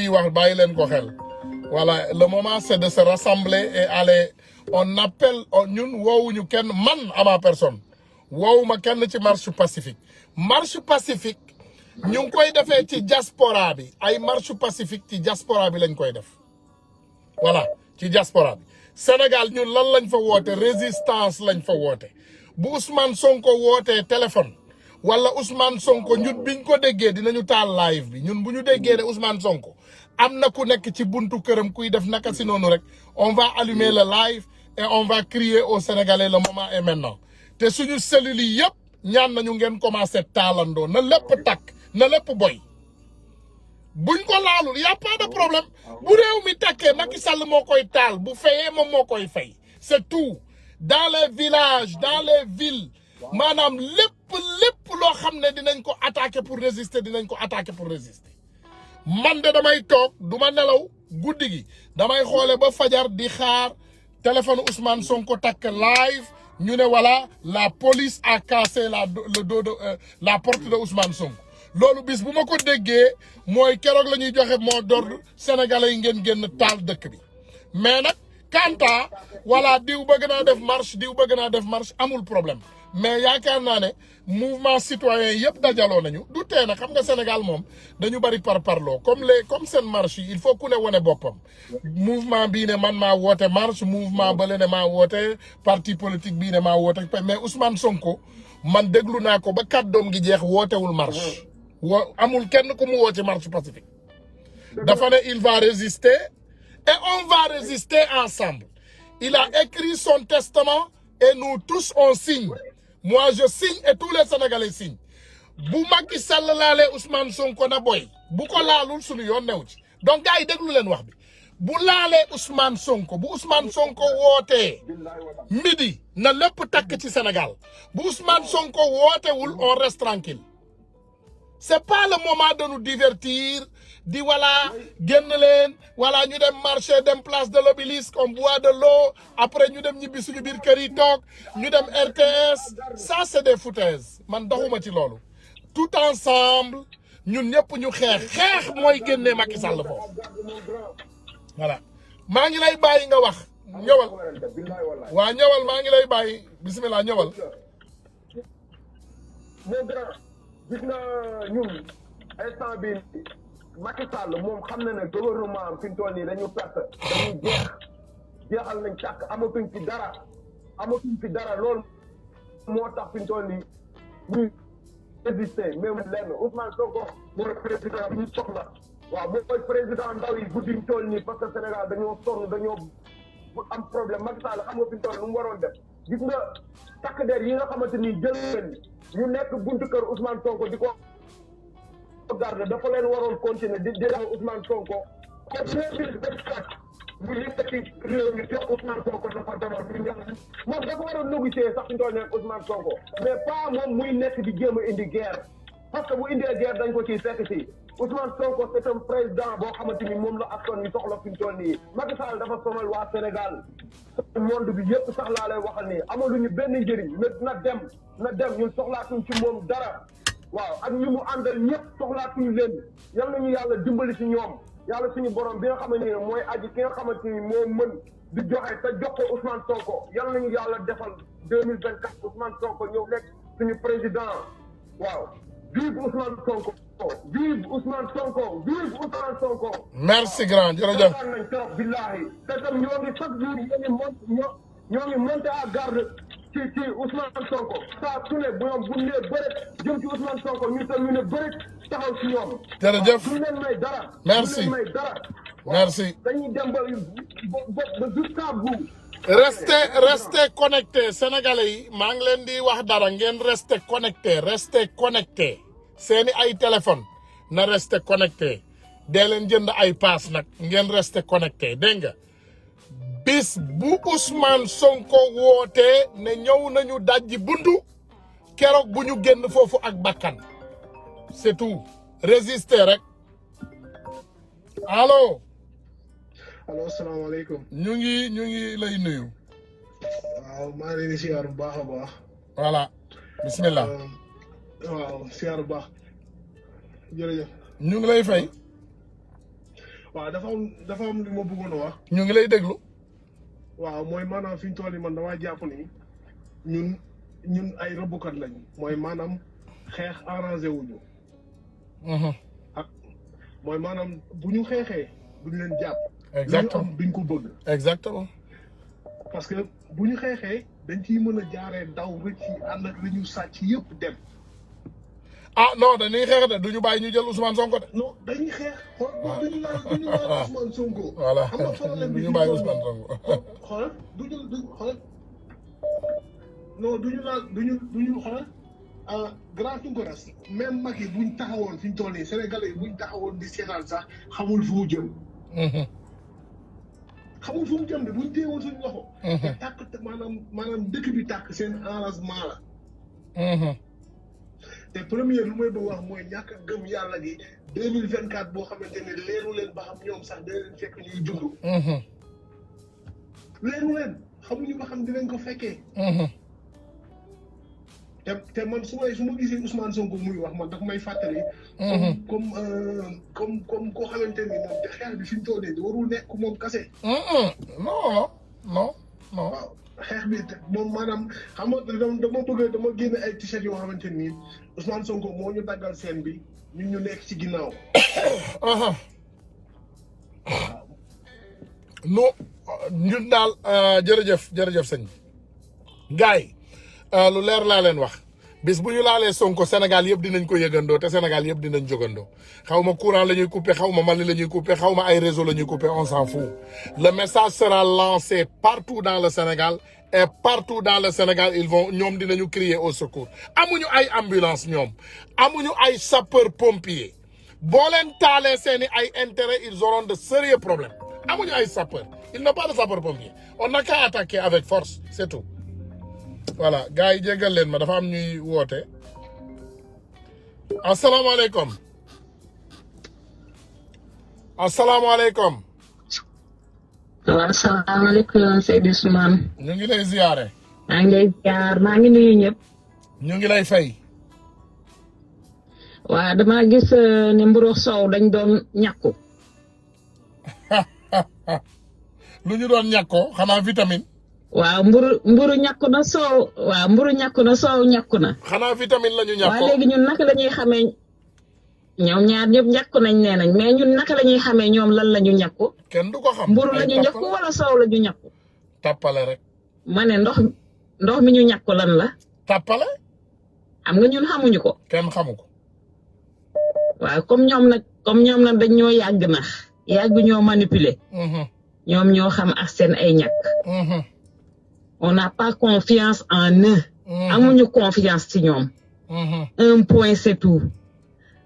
di wax bàyyi leen ko xel voilà le moment c'est de se rassembler et aller on appelle ñun woowuñu kenn man à ma personne woowuma kenn ci marche pacifique ñu ngi koy defee ci diaspora bi ay marche pacifique ci diaspora bi lañ koy def voilà ci diaspora bi Sénégal ñun lan lañ fa woote résistance lañ fa woote bu Ousmane Sonko wootee téléphone wala Ousmane Sonko ñun biñ ko déggee dinañu taal live bi ñun bu ñu déggee ne Ousmane Sonko am na ku nekk ci buntu këram kuy def naka si noonu rek on va allumer le live et on va crier aux Sénégalais le moment est maintenant te suñu cellules yi yëpp ñaan nañu ngeen commencé taalandoo na lépp takk na lépp boy buñ ko laalul y a pas de problème bu réew mi takkee Macky Sall moo koy taal bu fayee moom moo koy fay c'est tout dans les villages dans les villes maanaam lépp loo xam ne dinañ ko attaquer pour résister dinañ ko attaquer pour résister man de damay toog du ma nelaw guddi gi damay xoole ba fajar di xaar téléphone Ousmane Sonko takk live ñu ne voilà la police a cassé le dos de la porte de Ousmane Sonko loolu bis bu ma ko déggee mooy keroog la ñuy joxe moo d'ordre sénégalais yi ngeen génn taal dëkk bi mais nag kanta voilà diw bëgg naa def marche amul problème mais yaakaar naa ne mouvement citoyen yëpp dajaloo nañu du tee nag xam nga Sénégal moom dañu bari parparloo comme seen marche yi il faut ku ne wane boppam mouvement bii ne man maa woote marche mouvement bële ne maa woote parti politique bii ne maa woote mais Ousmane Sonko man déglu naa ko ba kàddoom gi jeex wootewul marche amul kenn ku mu woo ci marche pacifique dafa ne il va résister et on va résister ensemble il a écrit son testament et nous tous on signe moi je signe et tous les Sénégalais signent bu Macky Sall laalee Ousmane Sonko na boy bu ko laalul suñu yoon new ci donc gars yi déglu leen wax bi bu laalee Ousmane Sonko bu Ousmane Sonko wootee midi na lépp takk ci Sénégal bu Ousmane Sonko wootewul on reste tranquille c'est pas le moment de nous divertir di voilà génn leen voilà ñu dem marché dem place de l'Obélisque on boit de l'eau après ñu dem ñibbi suñu biir kër yi toog ñu dem RTS ça c'est des foutaises man doxuma ci loolu tout ensemble ñun ñëpp ñu xeex mooy génnee Macky Sall foofu voilà maa ngi lay bàyyi nga wax ñëwal waa ñëwal maa ngi lay bàyyi bismillah ñëwal gis nga ñun instant bi Macky Sall moom xam na ne gouvernement am fi mu toll nii dañu perte dañuy jeexal nañ càkk amatuñ fi dara loolu moo tax fi mu toll nii ñuy résister même lenn Ousmane Sonko mooy président bi ñu soxla waaw mooy président ndaw yi guddi ñu toll nii parce que Sénégal dañoo sonn dañoo am problème Macky Sall xam nga fi mu toll lu mu waroon def gis nga takk der yi nga xamante ni jël leen ñu nekk buntu kër Ousmane Sonko di ko garde dafa leen waroon continuer di def Ousmane Sonko ko 2024 ñu yëkkati réew mi jox Ousmane Sonko dafa demoon ñu ñaan moom dafa waroon négocier sax fi ñu toll nekk Ousmane Sonko mais pas moom muy nekk di jéem a indi guerre parce que bu indee guerre dañ ko ciy fekk si Ousmane Sonko c'est un président boo xamante ni moom la askan wi soxla fi ñu toll nii Macky Sall dafa sonal waa Sénégal monde bi yëpp sax laa lay waxal nii amaluñu benn njëriñ mais na dem ñun soxlaatuñ ci moom dara waaw ak ñu mu àndal ñëpp soxlaatuñu leen yal nañu yàlla dimbali ci ñoom yàlla suñu borom bi nga xamante ni mooy aji ki nga xamante ni moo mën di joxe te jox ko Ousmane Sonko yal nañu yàlla defal 2024 Ousmane Sonko ñëw nekk suñu président waaw vive Ousmane Sonko vive Ousmane Sonko vive Ousmane Sonko. merci grand jërëjëf. nañ trop billahi te tam ñoo ngi chaque jour ñoo ngi monté à garde ci Ousmane Sonko saa su ne bu ñoom bu ñu nee bëreet jëm ci Ousmane Sonko ñu tam ñu ne bëreet taxaw ci ñoom. jërëjëf duñ leen may dara. merci duñ leen may dara. merci. dañuy dem ba jusqu'à bout. restez connecté sénégalais yi maa ngi leen di wax dara ngeen restez connecté seeni ay téléphone na restez connecté dee leen jënd ay paas nag ngeen restez connecté dégg nga bis bu Ousmane Sonko wootee ne ñëw nañu dajji buntu keroog bu ñu génn foofu ak bakkan c'est tout résister rek allo. allo salaamaaleykum. ñu ngi lay nuyu. waaw maa ngi leen di siyaar bu baax a baax. voilà bismillah. waaw siyaar bu baax jërëjëf. ñu ngi lay fay. waaw dafa am li ma bëggoon a wax. ñu ngi lay déglu. waaw mooy maanaam fi ñu toll nii man damaa jàpp ni ñun ay rëbbukat lañ mooy maanaam xeex arrangé wuñu. ak mooy maanaam bu ñu xeexee duñ leen jàpp. exactement lu ñu am duñ ko bëgg. exactement. parce que bu ñu xeexee dañ ciy mën a jaaree daw rek ci ànd ak li ñu sàcc yëpp dem. ah non dañuy xeex de duñu bàyyi ñu jël Ousmane Sonko de. non dañuy xeex. xool duñu laal Ousmane Sonko. voilà xam nga problème bi duñu bàyyi Ousmane Sonko. xool duñu laal duñu xool grand Tounkara même mag yi buñ taxawoon fi ñu toll nii Sénégalais yi buñ taxawoon di seetaan sax xamul fu mu jëm. xamul fu mu jëm de buñ téyewoon suñu loxo. te tàkk maanaam dëkk bi tàkk seen arrangement la. te première lu may ba wax mooy ñàkk a gëm yàlla gi 2024 boo xamante ne leeru leen ba xam ñoom sax dina leen fekk ñuy dund. leeru leen xamuñu ba xam dinañ ko fekkee. te man su ma gisee Ousmane Sonko muy wax man daf may fàttali. comme koo xamante ni moom te xeex bi fi mu toll nii warul nekk moom kase. non. waaw xeex bi moom maanaam xam nga dama génne ay t-shirt yoo xamante ni Ousmane Sonko moo ñu daggal seen bi ñun ñu nekk ci ginnaaw. non ñun daal jërëjëf sëñ bi gars yi lu leer laa leen wax bis bu ñu laalee Sonko Sénégal yëpp dinañ ko yëgandoo te Sénégal yëpp dinañ jógandoo xaw ma courant la ñuy coupé xaw ma Mali la ñuy coupé xaw ma ay réseau la ñuy coupé on s'en fout le message sera lancé partout dans le Sénégal et partout dans le Sénégal ñoom dinañu crier au secours amuñu ay ambulance ñoom amuñu ay sapeur pompier boo leen taalee seeni ay intérêt ils auront de sérieux problèmes amuñu ay sapeur il n'a pas de sapeur pompier on n'a qu'à attaquer avec force c'est tout. voilà gars yi jéggal leen ma dafa am ñuy woote asalaamaaleykum waaw asalaamaaleykum Seydou Ousmane. ñu ngi lay ziyaare. maa ngi lay ziar maa ngi nuyu ñëpp. ñu ngi lay fay. waaw damaa gis ne mburu soow dañ doon ñàkku. lu ñu doon ñàkkoo xanaa vitamine. waaw mburu ñàkku na soow waaw mburu ñàkku na soow ñàkku na. xanaa vitamine la ñu ñàkkoo. waaw léegi ñun naka la ñuy xamee ñoom ñaar ñëpp ñàkku nañ nee nañ mais ñun naka la ñuy xamee ñoom lan la ñu ñàkku. kenn du ko xam mburu la ñu ñàkku wala soow la ñu ñàkku. tappale rek. ma ne ndox mi ñu ñàkku lan la. tappale. am nga ñun xamuñu ko. kenn xamu ko. waaw comme ñoom nag dañ ñoo yàgg ñoo manipuler. ñoom ñoo xam ak seen ay ñàkk. on n'a pas confiance en eux. amuñu confiance ci ñoom. un point c'est tout.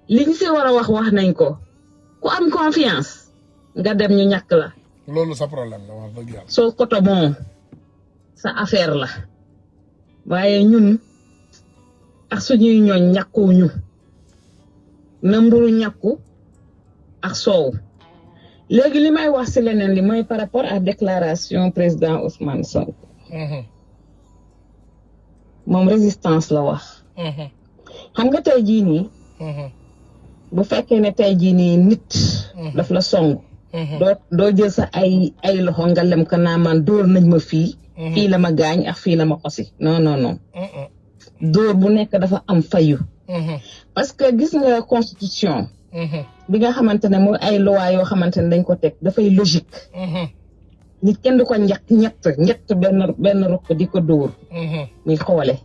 liñ si war a wax nañ ko ku am confiance nga dem ñu ñàkk la. loolu sa problème la wax dëgg yàlla. soo koto bon sa affaire la waaye ñun ak suñuy ñooñ ñàkkuñu na mburu ñàkku ak soow. léegi li may wax si leneen li mooy par rapport à déclaration président Ousmane Sonko. moom résistance la wax. xam nga tey jii nii. bu fekkee ne tey jii nii nit. daf la song. doo jël sa ay loxo nga lem ko naa man dóor nañ ma fii. fii la ma gaañ ak fii la ma xosi non. dóor bu nekk dafa am fayu. parce que gis nga constitution. bi nga xamante ne mooy ay loi yoo xamante ne dañ ko teg dafay logique. nit kenn du ko ñett benn rukk di ko dóor. muy xoole.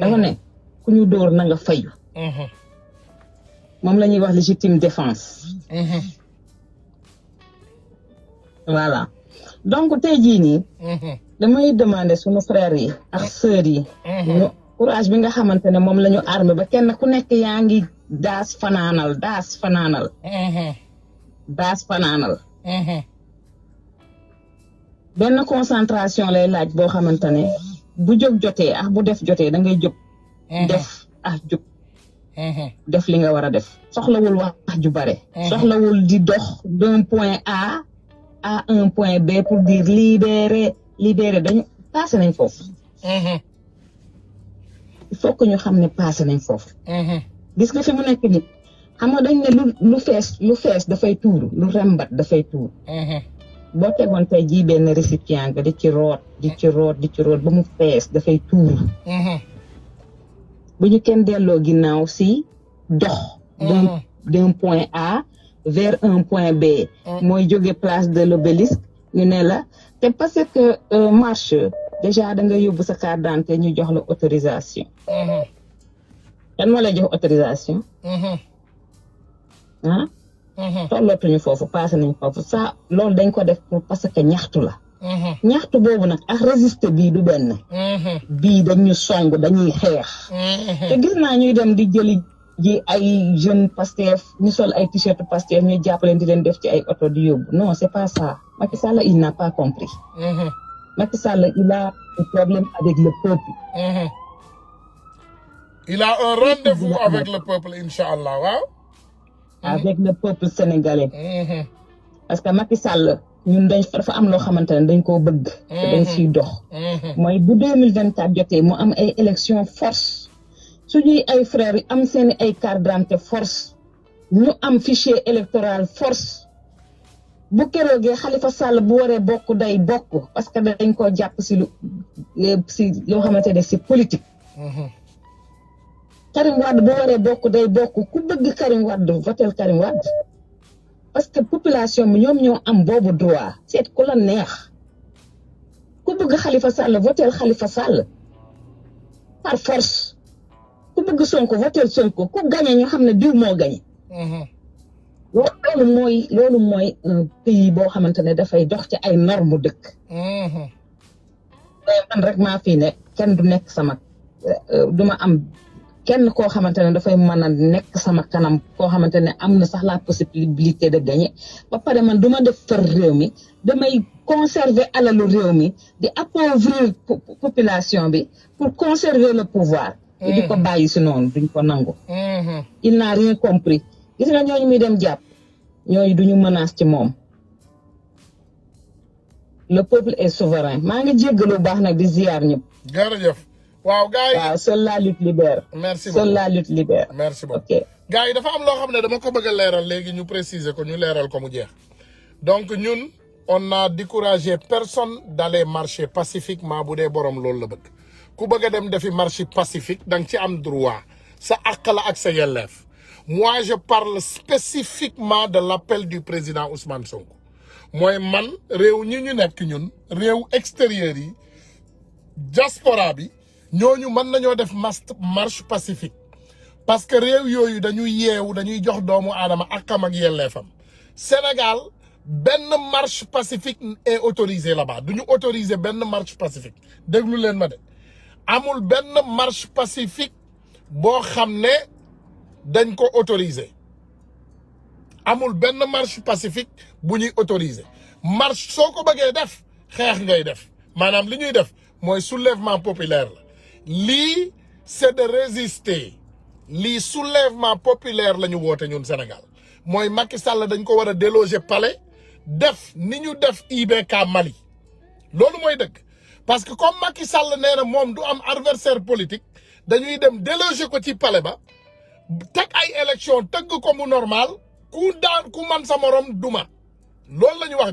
dafa ne ku ñu dóor na nga fayu. moom la ñuy wax légitime défense. voilà donc tey jii nii. damay demander sunu frères yi ak sœurs yi. ñu courage bi nga xamante ne moom la ñu armé ba kenn ku nekk yaa ngi daas fanaanal. benn concentration lay laaj boo xamante ne bu jóg jotee ak bu def jotee da ngay jóg. def ak jóg. def li nga war a def. soxlawul wax ju bare. soxlawul di dox d'un point A à un point B pour dire libérer dañu passé nañ foofu. il faut que ñu xam ne passé nañ foofu. gis nga fi mu nekk nii xam nga dañ ne lu fees dafay tuuru lu rembat dafay tuuru. boo tegoon tey jii benn récipient nga di ci root ba mu fees dafay tuuru. bu ñu kenn delloo ginnaaw si dox. d'un point A vers un point B. mooy jóge place de l'Obélisque ñu ne la te parce que marche déjà da nga yóbbu sa carte d'identité ñu jox la autorisation. kan moo lay jox autorisation. tollootuñu foofu passé nañ foofu ça loolu dañ ko def pour parce que ñaxtu la. ñaxtu boobu nag ak résister bii du benn. bii dañu song dañuy xeex. te gis naa ñuy dem di jëli ji ay jeunes Pastef ñu sol ay t-shirt Pastef ñu jàppaleen di leen def ci ay oto di yóbbu non c'est pas ça Macky Sall il n'a pas compris. Macky Sall il a un problème avec le peuple. Il a un rendez-vous avec le peuple Inch'Allah waaw. avec le peuple sénégalais. parce que Macky Sall ñun dafa am loo xamante ne dañ koo bëgg. te dañ siy dox. mooy bu 2024 jotee mu am ay élections force suñuy ay frères yi am seen ay carte d'identité force ñu am fichier électoral force bu keroogee Khalifa Sall bu waree bokk day bokk parce que dañ koo jàpp si loo xamante ne si politique. Karim Wade bu waree bokk day bokk ku bëgg Karim Wade votel Karim Wade parce que population bi ñoom ñoo am boobu droit seet ku la neex ku bëgg Khalifa Sall votel Khalifa Sall par force ku bëgg Sonko votel Sonko ku gagné ñu xam ne diw moo gagné. loolu mooy un pays boo xamante ne dafay dox ci ay normes dëkk. man rek maa fii ne kenn du nekk sama duma am. kenn koo xamante ne dafay mën a nekk sama kanam koo xamante ne am na sax la possibilité de gagner ba pare man du ma def far réew mi damay conserver alalu réew mi di appauvrir population bi pour conserver le pouvoir. te di ko bàyyi si noonu duñ ko nangu. il n'a rien compris gis nga ñooñu muy dem jàpp ñooñu duñu menace ci moom. le peuple est souverain maa ngi jéggalu baax nag di ziar ñëpp. jërëjëf. waaw gars yi waaw seule la lutte libère. merci beaucoup seule la lutte libère. merci beaucoup ok gars yi dafa am loo xam ne dama ko bëgg a leeral léegi ñu préciser ko ñu leeral ko mu jeex donc ñun on a découragé personne d'aller marcher pacifiquement bu dee borom loolu la bëgg ku bëgg a dem defi marche pacifique da nga ci am droit sa àq la ak sa yelleef moi je parle spécifiquement de l'appel du président Ousmane Sonko mooy man réew ñi ñu nekk ñun réew extérieur yi diaspora bi. ñooñu mën nañoo def marche pacifique parce que réew yooyu dañuy yeewu dañuy jox doomu aadama akam ak yelleefam Sénégal benn marche pacifique est autorisé là-bas duñu autoriser benn marche pacifique déglu leen ma de amul benn marche pacifique boo xam ne dañ ko autoriser amul benn marche pacifique bu ñuy autoriser marche soo ko bëggee def xeex ngay def maanaam li ñuy def mooy soulèvement populaire la lii c'est de résister lii soulèvement populaire la ñu woote ñun Sénégal mooy Macky Sall dañ ko war a déloger palais def ni ñu def IBK Mali loolu mooy dëgg parce que comme Macky Sall nee na moom du am adversaire politique dañuy dem déloger ko ci palais ba teg ay élection tëgg ko mu normal ku daan ku man sa morom duma loolu la ñu wax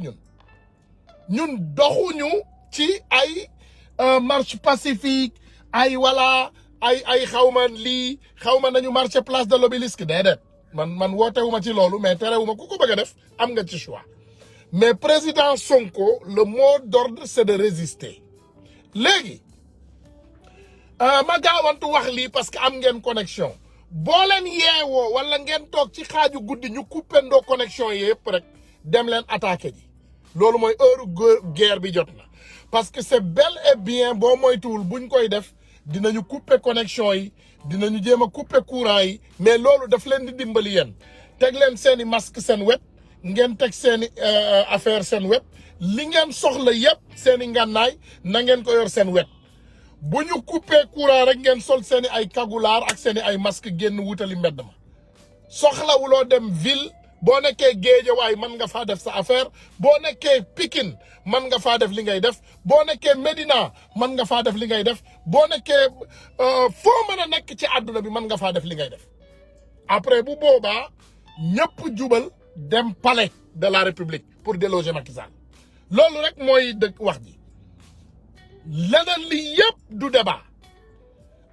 ñun doxuñu ci ay marche pacifique ay wala ay xawma lii xawma nañu marché place de l'Obélisque déedéet man wootewuma ci loolu mais terewuma ku ko bëgg a def am nga ci choix mais président Sonko le mot d'ordre c'est de résister léegi ma gaawantu wax lii parce que am ngeen connexion boo leen yeewoo wala ngeen toog ci xaaju guddi ñu coupé ndoo connexion yi yëpp rek dem leen attaqué ji loolu mooy heure guerre bi jot na parce que c'est bel et bien boo moytuwul buñ koy def dinañu couper connexion yi dinañu jéem a couper courant yi mais loolu daf leen di dimbali yéen teg leen seeni masque seen wet ngeen teg seeni affaire seen wet li ngeen soxla yëpp seeni ngànnaay na ngeen ko yor seen wet bu ñu couper courant rek ngeen sol seeni ay kagulaar ak seeni ay masque génn wutali mbedd ma soxlawuloo dem ville boo nekkee Géejawaay mën nga faa def sa affaire boo nekkee Pikine mën nga faa def li ngay def boo nekkee Médina mën nga faa def li ngay def boo nekkee foo mën a nekk ci àdduna bi mën nga faa def li ngay def après bu boobaa ñëpp jubal dem palais de la République pour déloger Macky Sall loolu rek mooy dëgg wax ji leneen li yëpp du débat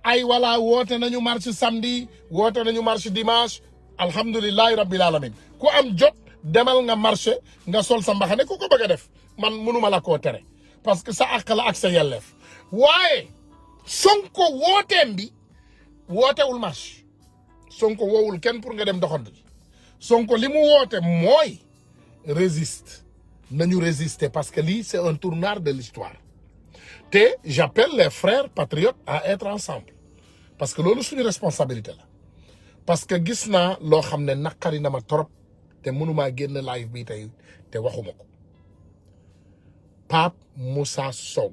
ay wala woote nañu marche samedi woote nañu marche dimanche alhamdulilahi rabbil alamin ku am jot demal nga marché nga sol sa mbaxane ku ko bëgg a def man mënuma la koo tere parce que sa àq la ak sa yelleef waaye Sonko wooteem bi wootewul marche Sonko woowul kenn pour nga dem doxantu Sonko li mu woote mooy résiste nañu résister parce que lii c'est un tournant de l'histoire te j'appelle les frères patriotes à être ensemble parce que loolu suñu responsabilité la parce que gis naa loo xam ne naqari na ma trop te mënumaa génn live bi tey te waxuma ko Pape Moussa Sow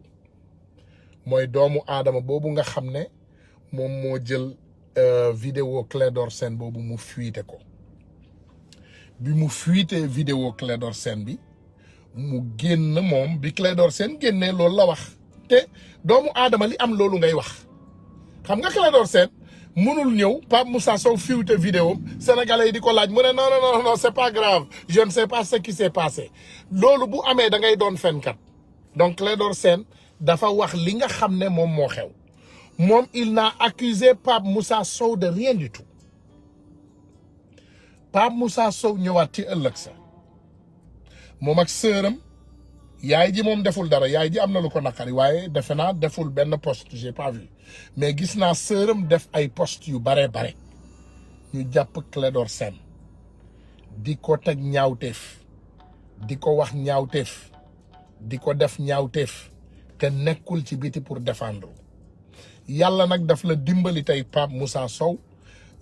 mooy doomu aadama boobu nga xam ne moom moo jël vidéo Clédor Sène boobu mu fuité ko bi mu fuité vidéo Clédor Sène bi mu génn moom bi Clédor Sène génnee loolu la wax te doomu aadama li am loolu ngay wax xam nga Clédor Sène mënul ñëw Pape Moussa Sow fuité vidéo sénégalais yi di ko laaj mu ne non c'est pas grave je ne sais pas ce qui s'est passé loolu bu amee da ngay doon fenkat donc Clédor Sène dafa wax li nga xam ne moom moo xew moom il n'a accusé Pape Moussa Sow de rien du tout Pape Moussa Sow ñëwaat ci ëllëg sa moom ak sëram yaay ji moom deful dara yaay ji am na lu ko naqari waaye defe naa deful benn post j'ai pas vu mais gis naa sëram def ay post yu bare ñu jàpp Clédor Sène di ko teg ñaawteef di ko wax ñaawteef di ko def ñaawteef te nekkul ci biti pour défendre yàlla nag daf la dimbali tey Pape Moussa Sow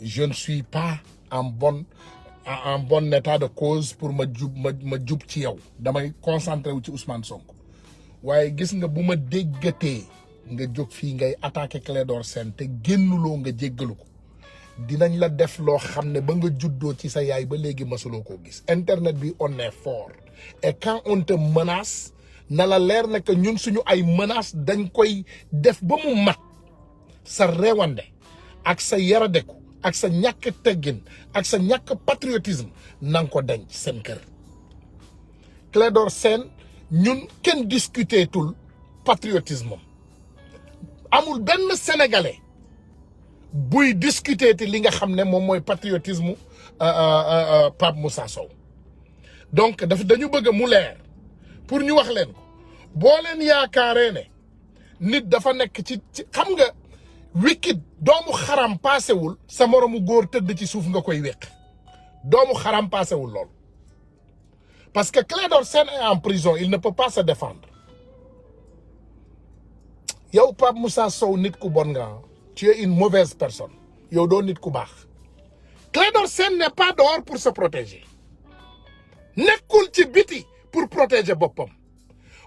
je ne suis pas en bon état de cause pour ma jub ci yow damay concentré wu ci Ousmane Sonko waaye gis nga bu ma déggatee nga jóg fii ngay attaqué Clédor Sène te génnuloo nga jéggalu ko dinañ la def loo xam ne ba nga juddoo ci sa yaay ba léegi masuloo koo gis internet bi on est fort et quand on te menace na la leer ne que ñun suñu ay menace dañ koy def ba mu mat sa réewande ak sa yaradeku ak sa ñàkk teggin ak sa ñàkk patriotisme nanga ko denc seen kër Clédor Sène ñun kenn discuté tul patriotisme amul benn sénégalais buy discuter ti li nga xam ne moom mooy patriotisme Pape Moussa Sow donc dañu bëgg mu leer pour ñu wax leen ko boo leen yaakaaree ne nit dafa nekk ci xam nga wicked doomu xaram paasewul sa moromu góor tëdd ci suuf nga koy wéq doomu xaram paasewul lool parce que Clédor Sène est en prison il ne peut pas se défendre yow Pape Moussa Sow nit ku bon nga tu es une mauvaise personne yow doo nit ku baax Clédor Sène n'est pas dehors pour se protéger nekkul ci biti pour protéger boppam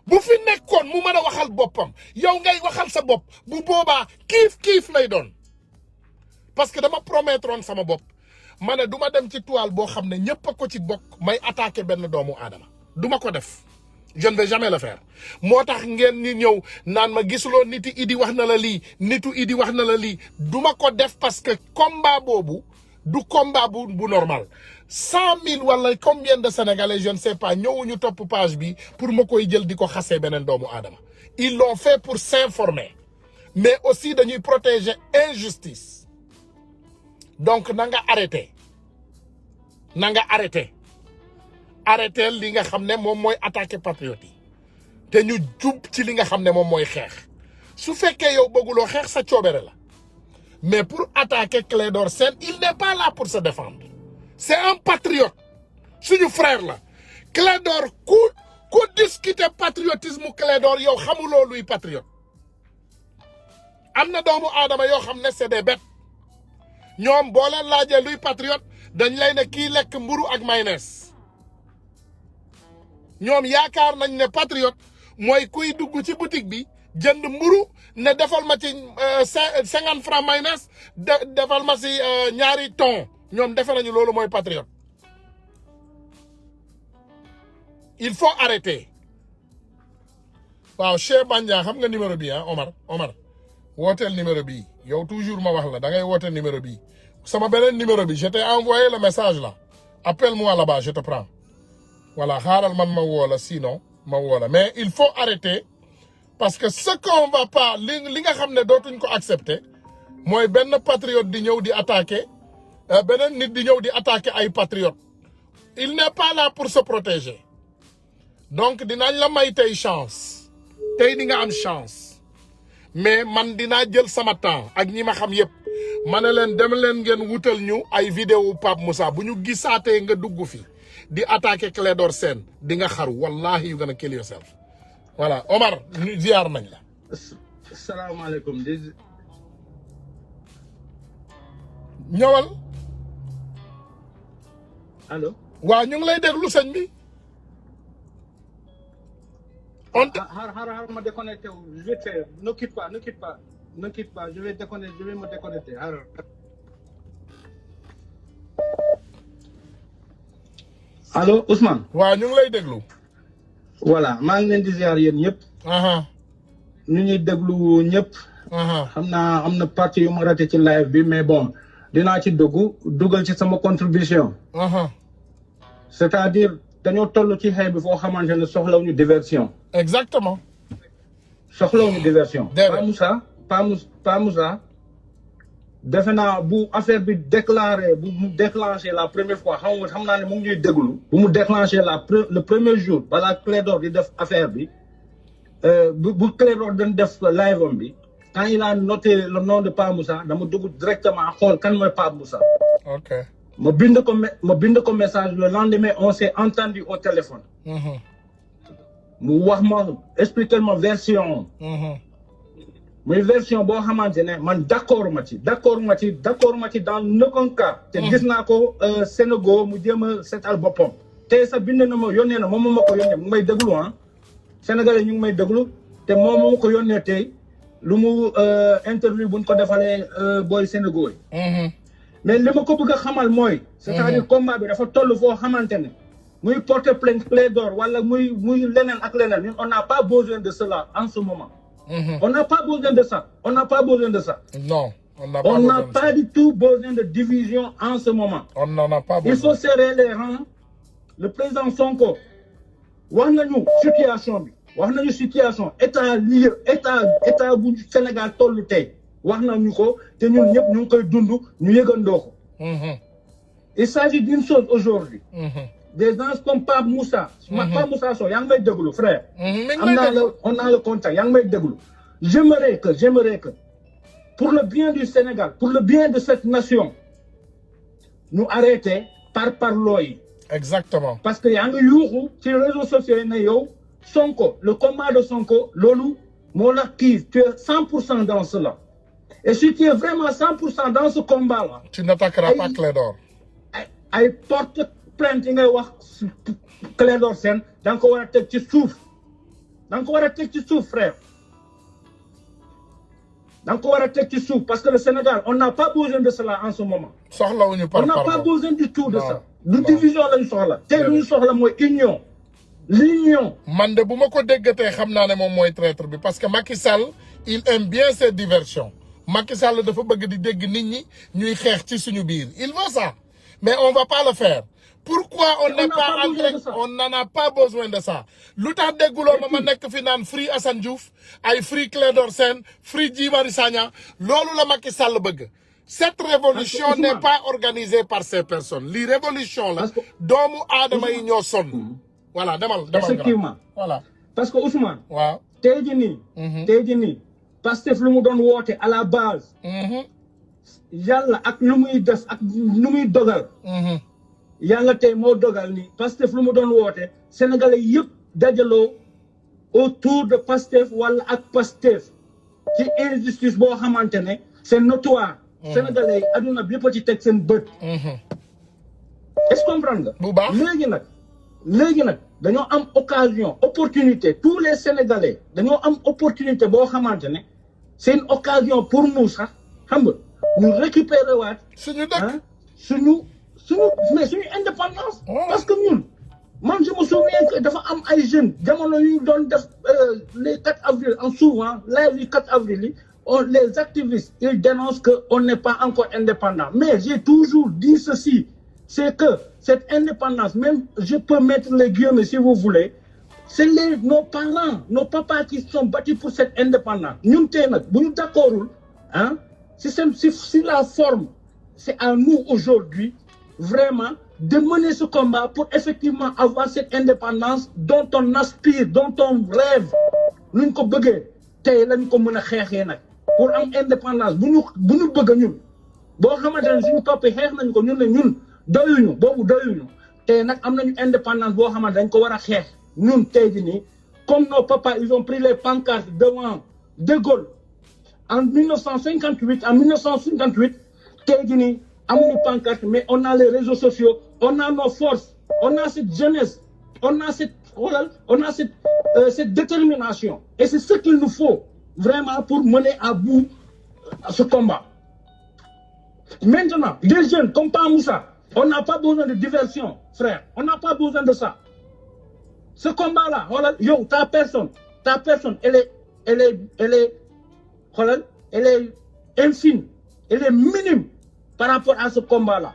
bu fi nekkoon mu mën a waxal boppam yow ngay waxal sa bopp bu boobaa kiif lay doon parce que dama promettroon sama bopp ma ne du ma dem ci toile boo xam ne ñëpp a ko ci bokk may attaquer benn doomu aadama du ma ko def je ne vais jamais le faire moo tax ngeen ñi ñëw naan ma gisuloo niti Idi wax na la lii nitu Idi wax na la lii du ma ko def parce que combat boobu du combat bu normal 100 000 wala combien de sénégalais je ne sais pas ñëwuñu topp page bi pour ma koy jël di ko xasee beneen doomu aadama ils l'ont fait pour s'informer mais aussi dañuy protéger injustice donc na nga arrêté arrêté li nga xam ne moom mooy attaquer patriote yi te ñu jub ci li nga xam ne moom mooy xeex su fekkee yow bëgguloo xeex sa coobere la mais pour attaquer Clédor Sène il n'est pas là pour se défendre c'est un patriote suñu frère la Clédor ku discuter patriotisme Clédor yow xamuloo luy patriote am na doomu aadama yoo xam ne c'est des bêtes ñoom boo leen laajee luy patriote dañ lay ne kii lekk mburu ak mayonnaise ñoom yaakaar nañ ne patriote mooy kuy dugg ci boutique bi jënd mburu ne defal ma ci 50 francs mayonnaise defal ma ci ñaari ton ñoom defe nañu loolu mooy patriote il faut arrêter waaw Cheikh Bandia xam nga numéro bi Omar wooteel numéro bii yow toujours ma wax la da ngay wooteel numéro bii sama beneen numéro bi je t'ai envoyé le message là appelle-moi là-bas je te prends voilà xaaral man ma woo la sinon ma woo la mais il faut arrêter parce que ce qu'on va pas li nga xam ne dootuñ ko accepter mooy benn patriote di ñëw di attaquer beneen nit di ñëw di attaquer ay patriote il n'est pas là pour se protéger donc dinañ la may tey chance tey di nga am chance mais man dinaa jël sama temps ak ñi ma xam yépp ma ne leen dem leen ngeen wutal ñu ay vidéo Pape Moussa bu ñu gisaatee nga dugg fi di attaquer Clédor Sène di nga xaru wallahi you gonna kill yourself voilà Omar ñu ziar nañ la. salaamaaleykum. ñëwal. allo. waaw ñu ngi lay déglu sëñ bi. xaaral ma déconnecté wu vite fait ne quitte pas je vais me déconnecter xaaral. allo Ousmane. waaw ñu ngi lay déglu. voilà maa ngi leen di ziar yéen ñëpp. ñu ñuy déglu ñëpp. xam naa am na partie yu ma raté ci live bi mais bon dinaa ci dugal ci sama contribution. c'est-à-dire dañoo toll ci xeex bi foo xamante ne soxlawuñu diversion. exactement. soxlawuñu diversion. déedéet Pa Moussa defe naa bu affaire bi bu mu déclenché la première fois xam naa ne mu ngi ñuy déglu. bu mu déclenché le premier jour balaa Clédor di def affaire bi bu Clédor dañ def live am bi quand il a noté le nom de Pa Moussa dama dugg directement xool kan mooy Pa Moussa. ok. ma bind ko message le lendemain on s'est entendu au téléphone. mu wax ma expliquer ma version. muy version boo xamante ne man d'accord ma ci dans aucun cas. te gis naa ko Sénégal mu jéem a seetal boppam. tey sax bind na ma yónnee na moom ma ko yónnee mu ngi may déglu Sénégalais ñu ngi may déglu te moom ma ko yónnee tey lu mu interview buñ ko defalee booy Sénégal yi. mais li ma ko bëgg a xamal mooy. c'est-à-dire combat bi dafa toll foo xamante ne. muy porter plainte Clédor wala muy leneen ak leneen ñun on n'a pas besoin de cela en ce moment. On n'a pas besoin de ça. Non, on n'a pas du tout besoin de division en ce moment. On n'en a pas besoin. Il faut serrer les rangs. Le président Sonko wax nañu situation état bu Sénégal tollu tey wax nañu ko te ñun ñëpp ñu ngi koy dund ñu yëgandoo ko. Il s'agit d'une chose aujourd'hui. Des gens comme Pape Moussa. Pape Moussa Sow yaa ngi may déglu frère. On a le contact yaa ngi may déglu. J'aimerais que pour le bien du Sénégal pour le bien de cette nation ñu arrêter parloo yi. Exactement. Parce que yaa ngi yuuxu ci réseaux sociaux yi ne yow Sonko le combat de Sonko loolu moo la kii tu es 100% dans cela. Et si tu es vraiment 100% dans ce combat là. Tu n'attaqueras pas Clédor. ay porte plainte yi ngay wax Clédor Sène da nga ko war a teg ci suuf frère da nga ko war a teg ci suuf parce que le Sénégal on n'a pas besoin de cela en ce moment. soxlawuñu on n'a pas besoin du tout de ça. du division lañu soxla. te lu ñu soxla mooy l'union. man de bu ma ko déggatee xam naa ne moom mooy traître bi parce que Macky Sall il aime bien ces diversions Macky Sall dafa bëgg di dégg nit ñi ñuy xeex ci suñu biir il veut ça mais on va pas le faire. Pourquoi on n'est pas entré, on n'en a pas besoin de ça. Lu tax dégguloo ma nekk fi naan Free Assane Diouf ay Free Clédor Sène Free Guy Marius Sagna loolu la Macky Sall bëgg. Cette révolution n'est pas organisée par ces personnes. Li révolution la doomu aadama yi ñoo sonn. Voilà demal effectivement voilà. Parce que Ousmane. waaw tey jii nii Pastef lu mu doon woote à la base. yàlla ak lu muy def ak lu muy dogal. yàlla tey moo dogal ni Pastef lu mu doon woote sénégalais yëpp dajaloo autour de Pastef wala ak Pastef ci injustice boo xamante ne c'est notoire. sénégalais yi adduna bi yëpp a ci teg seen bët. est-ce que comprendre nga. bu baax léegi nag dañoo am opportunité tous les sénégalais dañoo am opportunité boo xamante ne c'est une occasion pour nous sax xam nga ñu récupérer waat. suñu dëkk suñu indépendance. parce que ñun man je me souviens que dafa am ay jeunes jamono yu doon def les 4 avril en souvent live yi 4 avril yi les activistes, ils dénoncent qu'on n'est pas encore indépendant. Mais j'ai toujours dit ceci, c'est que cette indépendance, même je peux mettre les guillemets si vous voulez, c'est nos parents, nos papas qui sont battus pour cette indépendance. Nous sommes d'accord, hein? Si la forme, c'est à nous aujourd'hui, vraiment, de mener ce combat pour effectivement avoir cette indépendance dont on aspire, dont on rêve. Nous sommes pour am indépendance bu ñu bëgg ñun boo xamante ne suñu toppee xeex nañ ko ñun ne ñun doyuñu boobu doyuñu tey nag am nañu indépendance boo xamante dañ ko war a xeex ñun tey jii nii comme nos papas ils ont pris les pancartes devant De Gaulle en 1958 tey jii nii amuñu pancarte mais on a les réseaux sociaux on a nos forces on a cette jeunesse on a cette détermination et c'est ce qu'il nous faut vraiment pour mener à bout ce combat. Maintenant, des jeunes comme Pa Moussa, on n'a pas besoin de diversion, frère. On n'a pas besoin de ça. Ce combat-là, ta personne, elle est infime, elle est minime par rapport à ce combat-là.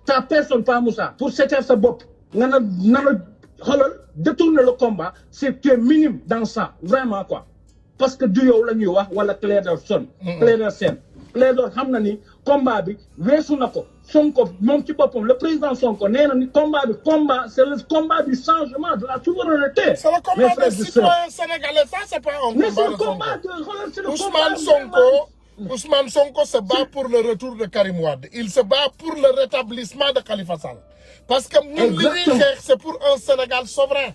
Ta personne, Pa Moussa, pour s'éteindre sa bop, détourner le combat, c'est minime dans ça, vraiment quoi. Parce que du yow la ñuy wax wala Clédor Sène Clédor xam na ni combat bi weesu na ko Sonko moom ci boppam le président Sonko nee na ni combat c'est le combat du changement de la souveraineté. C'est le combat des citoyens sénégalais, ça c'est pas un combat de Sonko. Ousmane Sonko se bat pour le retour de Karim Wade. Il se bat pour le rétablissement de Khalifa Sall. Parce que nous, c'est pour un Sénégal souverain.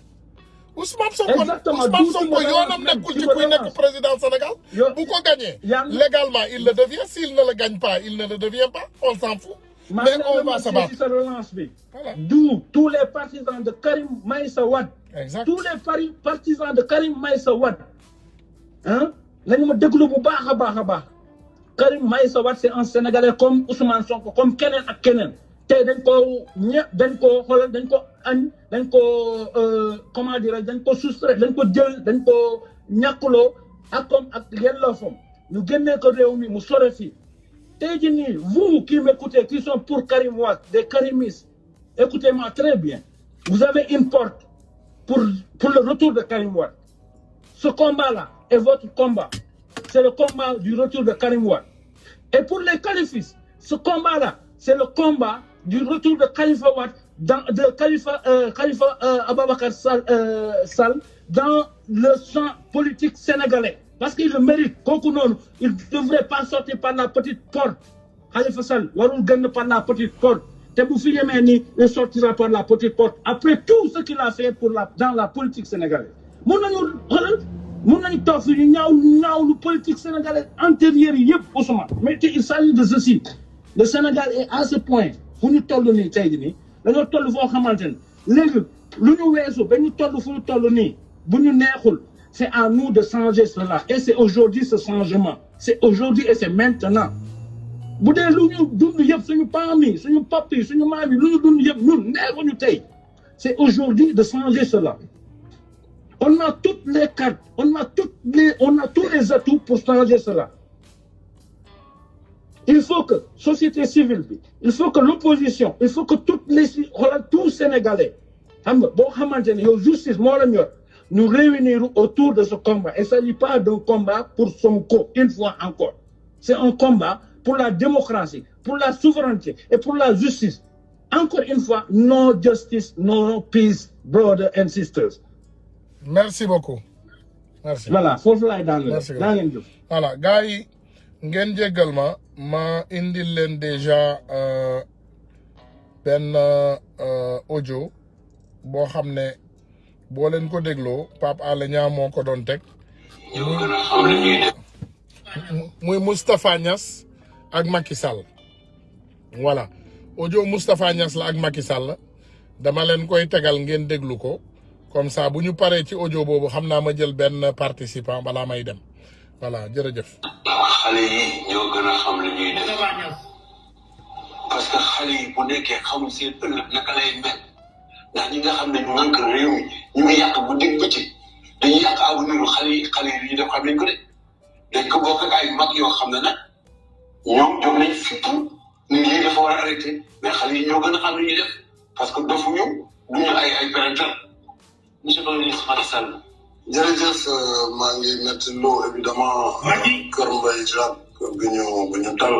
Ousmane Sonko yoonam nekkul ci kuy nekk président Sénégal bu ko gagné légalement il le devient s'il ne le gagne pas il ne le devient pas on s'en fout mais on va se battre voilà. D'où tous les partisans de Karim Meïssa Wade tous les partisans de Karim Meïssa Wade hein nañu ma déglu bu baax a baax Karim Meïssa Wade c'est un Sénégalais comme Ousmane Sonko comme keneen ak keneen tey dañ ko comment dire dañ ko soustraire dañ ko jël dañ ko ñàkkuloo ak comme ak yelloofam ñu génnee ko réew mi mu sore fii tey jii nii vous qui m'écoutez qui sont pour Karim Wade des karimistes écoutez-moi très bien vous avez une porte pour le retour de Karim Wade ce combat-là est votre combat c'est le combat du retour de Karim Wade et pour les khalifistes ce combat-là c'est le combat du retour de Khalifa Wade Khalifa Ababacar Sall dans le champ politique sénégalais parce qu'il le mérite kooku noonu il ne devrait pas sortir par la petite porte Khalifa Sall warul génn par la petite porte te bu fi yemee nii il sortira par la petite porte après tout ce qu'il a fait dans la politique sénégalaise mun nañu toog fi ñu ñaaw lu politique sénégalaise antérieure yi yëpp Ousmane mais il s'agit de ceci le Sénégal est à ce point fu ñu toll nii tey jii nii dañoo toll foo xamante ne léegi lu ñu weesu ba ñu toll fu ñu toll nii bu ñu neexul c'est à nous de changer cela et c'est aujourd'hui ce changement c'est aujourd'hui et c'est maintenant bu dee lu ñu dund yëpp suñu paa mi suñu pap yi suñu maam yi lu ñu dund yëpp ñun neexuñu tey c'est aujourd'hui de changer cela on a toutes les cartes on a tous les atouts pour changer cela. Il faut que société civile il faut que l'opposition il faut que tous Sénégalais xam nga boo xamante ne yow justice moo la ñor nous réunir autour de ce combat il ne s'agit pas d'un combat pour Sonko une fois encore c'est un combat pour la démocratie pour la souveraineté et pour la justice encore une fois no justice no peace brothers and sisters. Merci beaucoup. Merci. Voilà foofu laay daan la daa ngeen jëf. Voilà gars yi ngeen jéggal ma indil leen déjà benn audio boo xam ne boo leen ko dégloo Pape Alé Niang moo ko doon teg muy Moustapha Niass ak Macky Sall voilà audio Moustapha Niass la ak Macky Sall dama leen koy tegal ngeen déglu ko comme ça bu ñu paree ci audio boobu xam naa ma jël benn participant balaa may dem voilà jërëjëf. xale yi ñoo gën a xam li ñuy def parce que xale yi bu nekkee xamul seen ëllëg naka lay mel ndax ñi nga xam ne ñu manque réew mi ñu ngi yàq bu dégg bëccëg dañuy yàq avenir xale yi def xam nañ ko de dañ ko bokk ak ay mag yoo xam ne nag ñoom jóg nañ fipp ni lii dafa war a arrêté mais xale yi ñoo gën a xam li ñuy def parce que dofuñu duñu ay parental monsieur le ministre Macky Sall. jërëjëf maa ngi métti loo évidemment kër Mbaye Diagne kër bi ñu dal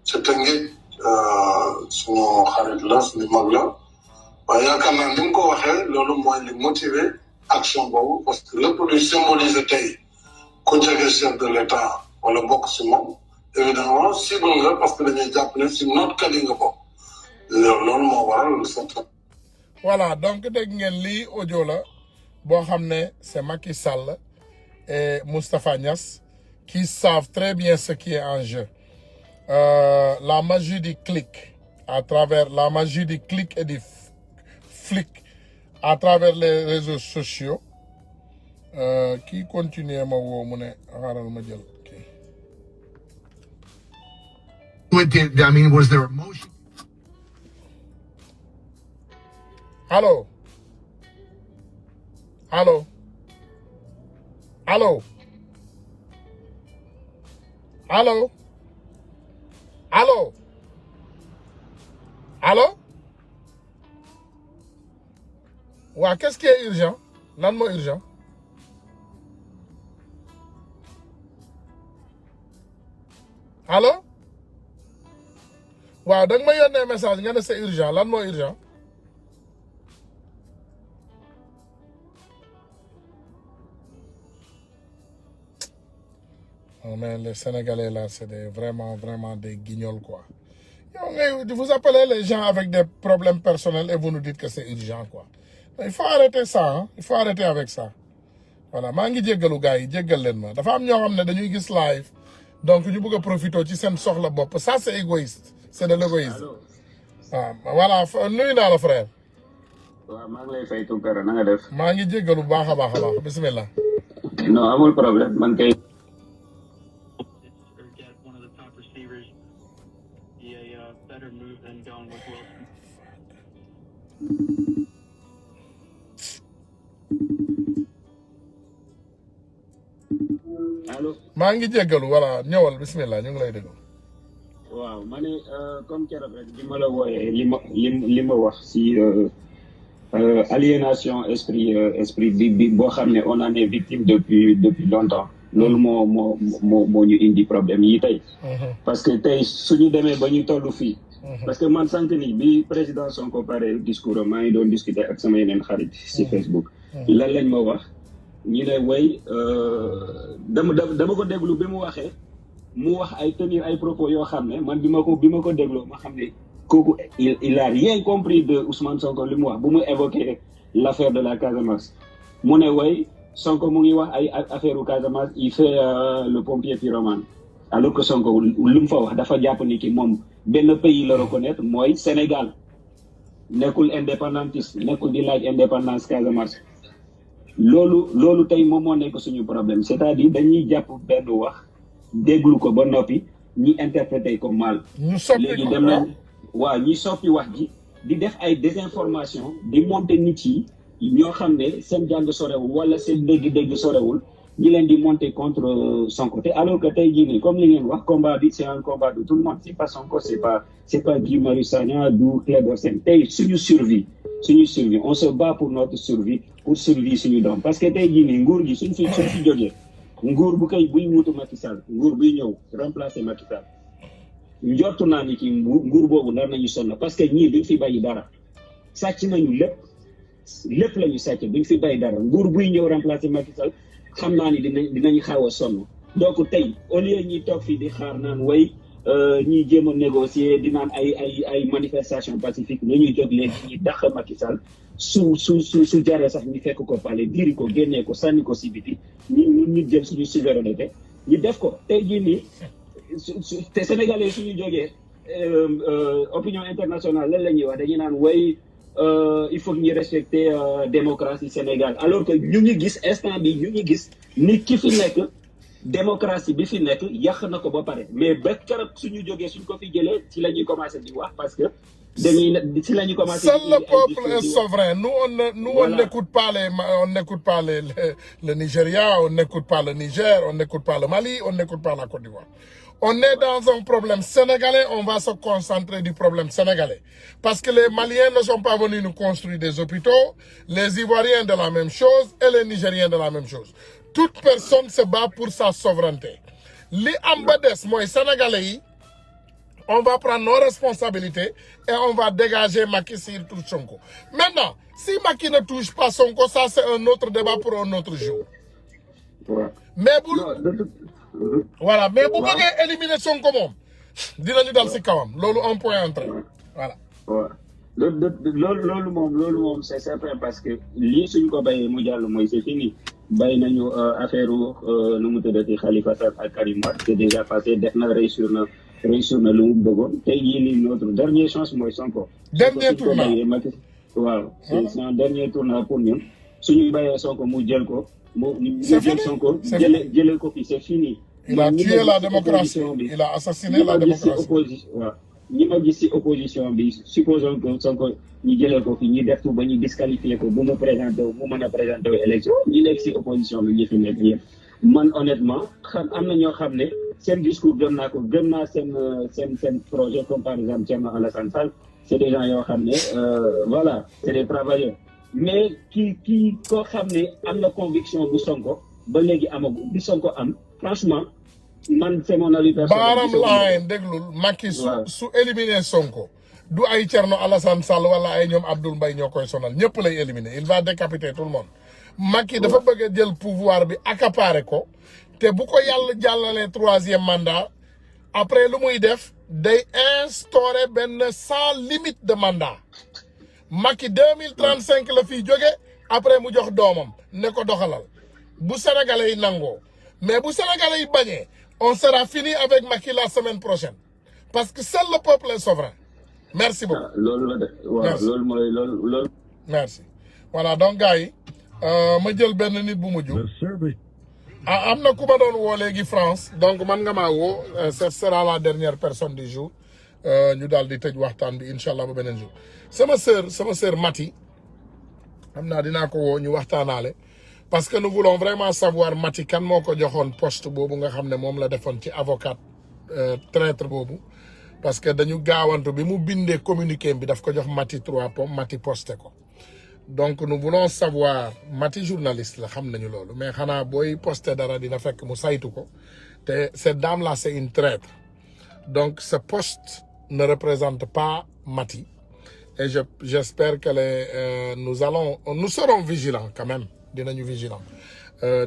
ca Tëngéej suñu xarit la suñu mag la waaye yaakaar naa ni mu ko waxee loolu mooy li motiver action boobu parce que lépp luy symboliser tey ku jege chef de l'État wala bokk si moom évidemment cible nga parce que dañuy jàpp ne si noot kat yi nga bokk loolu moo waral certain. Voilà, donc dégg ngeen lii audio la boo xam ne c'est Macky Sall et Moustapha Niasse qui savent très bien ce qui est en jeu. La magie du clic à travers la magie du clic et du flic à travers les réseaux sociaux qui continue ma woo mu ne xaaral ma jël kii. I mean, was there emotion? Allo allo allo allo allo allo waa qu'est-ce qui est urgent lan moo urgent allo waaw da nga ma yónnee message nga ne c'est urgent lan moo urgent mais les Sénégalais là c'est vraiment des guignols quoi. Vous appelez les gens avec des problèmes personnels et vous nous dites que c'est urgent quoi. Il faut arrêter ça hein? Il faut arrêter avec ça. Voilà maa ngi jéggalu gars yi jéggal leen ma dafa am ñoo xam ne dañuy gis live donc ñu bëgg a profiter ci seen soxla bopp ça c'est égoïste c'est de l'égoïsme. waaw voilà nuyu naa la frère. waaw maa ngi lay fay Tunkara na nga def. maa ngi jéggalu bu baax a baax bismillah. non amul problème man kay. allo. maa ngi jéggalu voilà ñëwal bismillah ñu ngi lay déglu. waaw ma ne comme keroog rek bi ma la wooyee li ma wax si aliénation esprit bi boo xam ne on en est victime depuis longtemps loolu moo ñu indi problème yi tey. parce que tey suñu demee ba ñu toll fii. parce que man sànq ni bi président Sonko pare discours am maa ngi doon discuter ak sama yeneen xarit si Facebook. lan lañ ma wax ñu ne way dama ko déglu bi mu waxee. mu wax ay tenir ay propos yoo xam ne man bi ma ko dégloo ma xam ne kooku il a rien compris de Ousmane Sonko li mu wax bu mu évoqué l'affaire de la Casamance mu ne way Sonko mu ngi wax ay affaire u Casamance il fait le pompier pyromane alors que Sonko lu mu fa wax dafa jàpp ni ki moom benn pays la reconnaître mooy Sénégal nekkul indépendantiste nekkul di laaj indépendance Casamance loolu tey moom moo nekk suñu problème c'est-à-dire dañuy jàpp benn wax déglu ko ba noppi ñi interpréter ko mal. léegi dem na waaw ñi soppi wax ji di def ay désinformation di monter nit yi ñoo xam ne seen jàng sorewul wala seen dégg-dégg sorewul ñi leen di monter contre Sonko te alors que tey jii nii comme li ngeen wax combat bi c'est un combat de tout le monde c'est pas Sonko c'est pas Guy Marius Sagna du Clédor Sène tey suñu survie on se bat pour notre survie pour survie suñu doom parce que tey jii nii nguur gi suñ fi jógee nguur buy wutu Macky Sall nguur buy ñëw remplacer Macky Sall njortu naa ni ki nguur boobu nar nañu sonn parce que ñii duñ fi bàyyi dara sàcc nañu lépp la ñu sàcc duñ fi bàyyi dara nguur buy ñëw remplacer Macky Sall xam naa ni dinañ xaw a sonn donc tey au lieu ñuy toog fii di xaar naan way ñuy jéem a négocier di naan ay manifestation pacifique la ñuy jóg léegi ñuy dàq Macky Sall su jaree sax ñu fekk ko pale diri ko génnee ko sànni ko si biti ñu jël suñu souveraineté ñu def ko tey jii nii te sénégalais suñu jógee opinion internationale lan la ñuy wax dañuy naan way il faut que ñu respecter démocratie Sénégal alors que ñu ngi gis instant bi ñu ngi gis nit ki fi nekk démocratie bi fi nekk yàq na ko ba pare mais ba keroog suñu jógee suñ ko fi jëlee ci la ñuy commencé di wax parce que si la ñu commencé. Seul le peuple est souverain. Nous, on n'écoute pas le Nigeria, on n'écoute pas le Niger, on n'écoute pas le Mali, on n'écoute pas la Côte d'Ivoire. On est dans un problème sénégalais, on va se concentrer du problème sénégalais. Parce que les Maliens ne sont pas venus nous construire des hôpitaux, les Ivoiriens de la même chose et les Nigériens de la même chose. Toute personne se bat pour sa souveraineté. Li ambades, moi, Sénégalais, on va prendre nos responsabilités et on va dégager Macky s'il touche Sonko. Maintenant, si Macky ne touche pas Sonko, ça c'est un autre débat pour un autre jour. Ouais. Mais voilà, mais vous pouvez éliminer Sonko moom dinañu dal ci kawam loolu un point entré voilà. Ouais. loolu moom c'est certain parce que lii suñ ko bàyyee mu jàll mooy c'est fini bàyyi nañu affaire nu mu tuddati Khalifa Sall ak Karim Wade c'est déjà passé def na réussir na lu mu bëggoon tey jii nii notre dernière chance mooy Sonko. dernier tournant waaw c'est un dernier tournant pour ñun suñu bàyyee Sonko mu jël ko. C'est fini. C'est fini. Il a tué la démocratie. Il a assassiné la démocratie. Ñi ma gis ci opposition bi supposons que Sonko ñu jëlee ko fi ñu def tout ba ñu disqualifié ko bu mu présenté wu mu mën a présenté wu élection ñi nekk ci opposition bi ñi fi nekk yëpp man honnêtement am na ñoo xam ne seen discours gëm naa seen projet comme par exemple Thierno Alassane Sall c'est des gens yoo xam ne voilà c'est des travailleurs. Mais kii koo xam ne am na conviction bu Sonko ba léegi amagu bi Sonko am franchement man c'est mon avis personnel. bottom line déglul Macky su éliminer Sonko du ay Thierno Alassane Sall wala ay ñoom Abdoul Mbaye ñoo koy sonal ñëpp lay éliminer il va décapiter tout le monde. Macky dafa bëgg a jël pouvoir bi accaparer ko te bu ko yàlla jàllalee 3e mandat après lu muy def day instaurer benn sans limite de mandat. Macky 2035 la fiy jóge après mu jox doomam ne ko doxalal bu Sénégalais yi nangoo mais bu Sénégalais yi bañee on sera fini avec Macky la semaine prochaine parce que seul le peuple est souverain. Merci beaucoup. Merci. Voilà donc gars yi ma jël benn nit bu mujj. am na ku ma doon woo léegi France donc man nga maa woo ce sera la dernière personne du jour ñu daal di tëj waxtaan bi incha allah ba beneen jour. sama sœur Mati xam naa dinaa ko woo ñu waxtaanaale parce que nous voulons vraiment savoir Mati kan moo ko joxoon poste boobu nga xam ne moom la defoon ci avocat traître boobu parce que dañu gaawantu bi mu bindee communiqué bi daf ko jox Mati 3 pommes Mati posté ko donc nous voulons savoir Mati journaliste la xam nañu loolu mais xanaa booy posté dara dina fekk mu saytu ko te cette dame là c'est une traître donc ce poste ne représente pas Mati. Et j'espère que nous serons vigilants quand même dinañu vigilant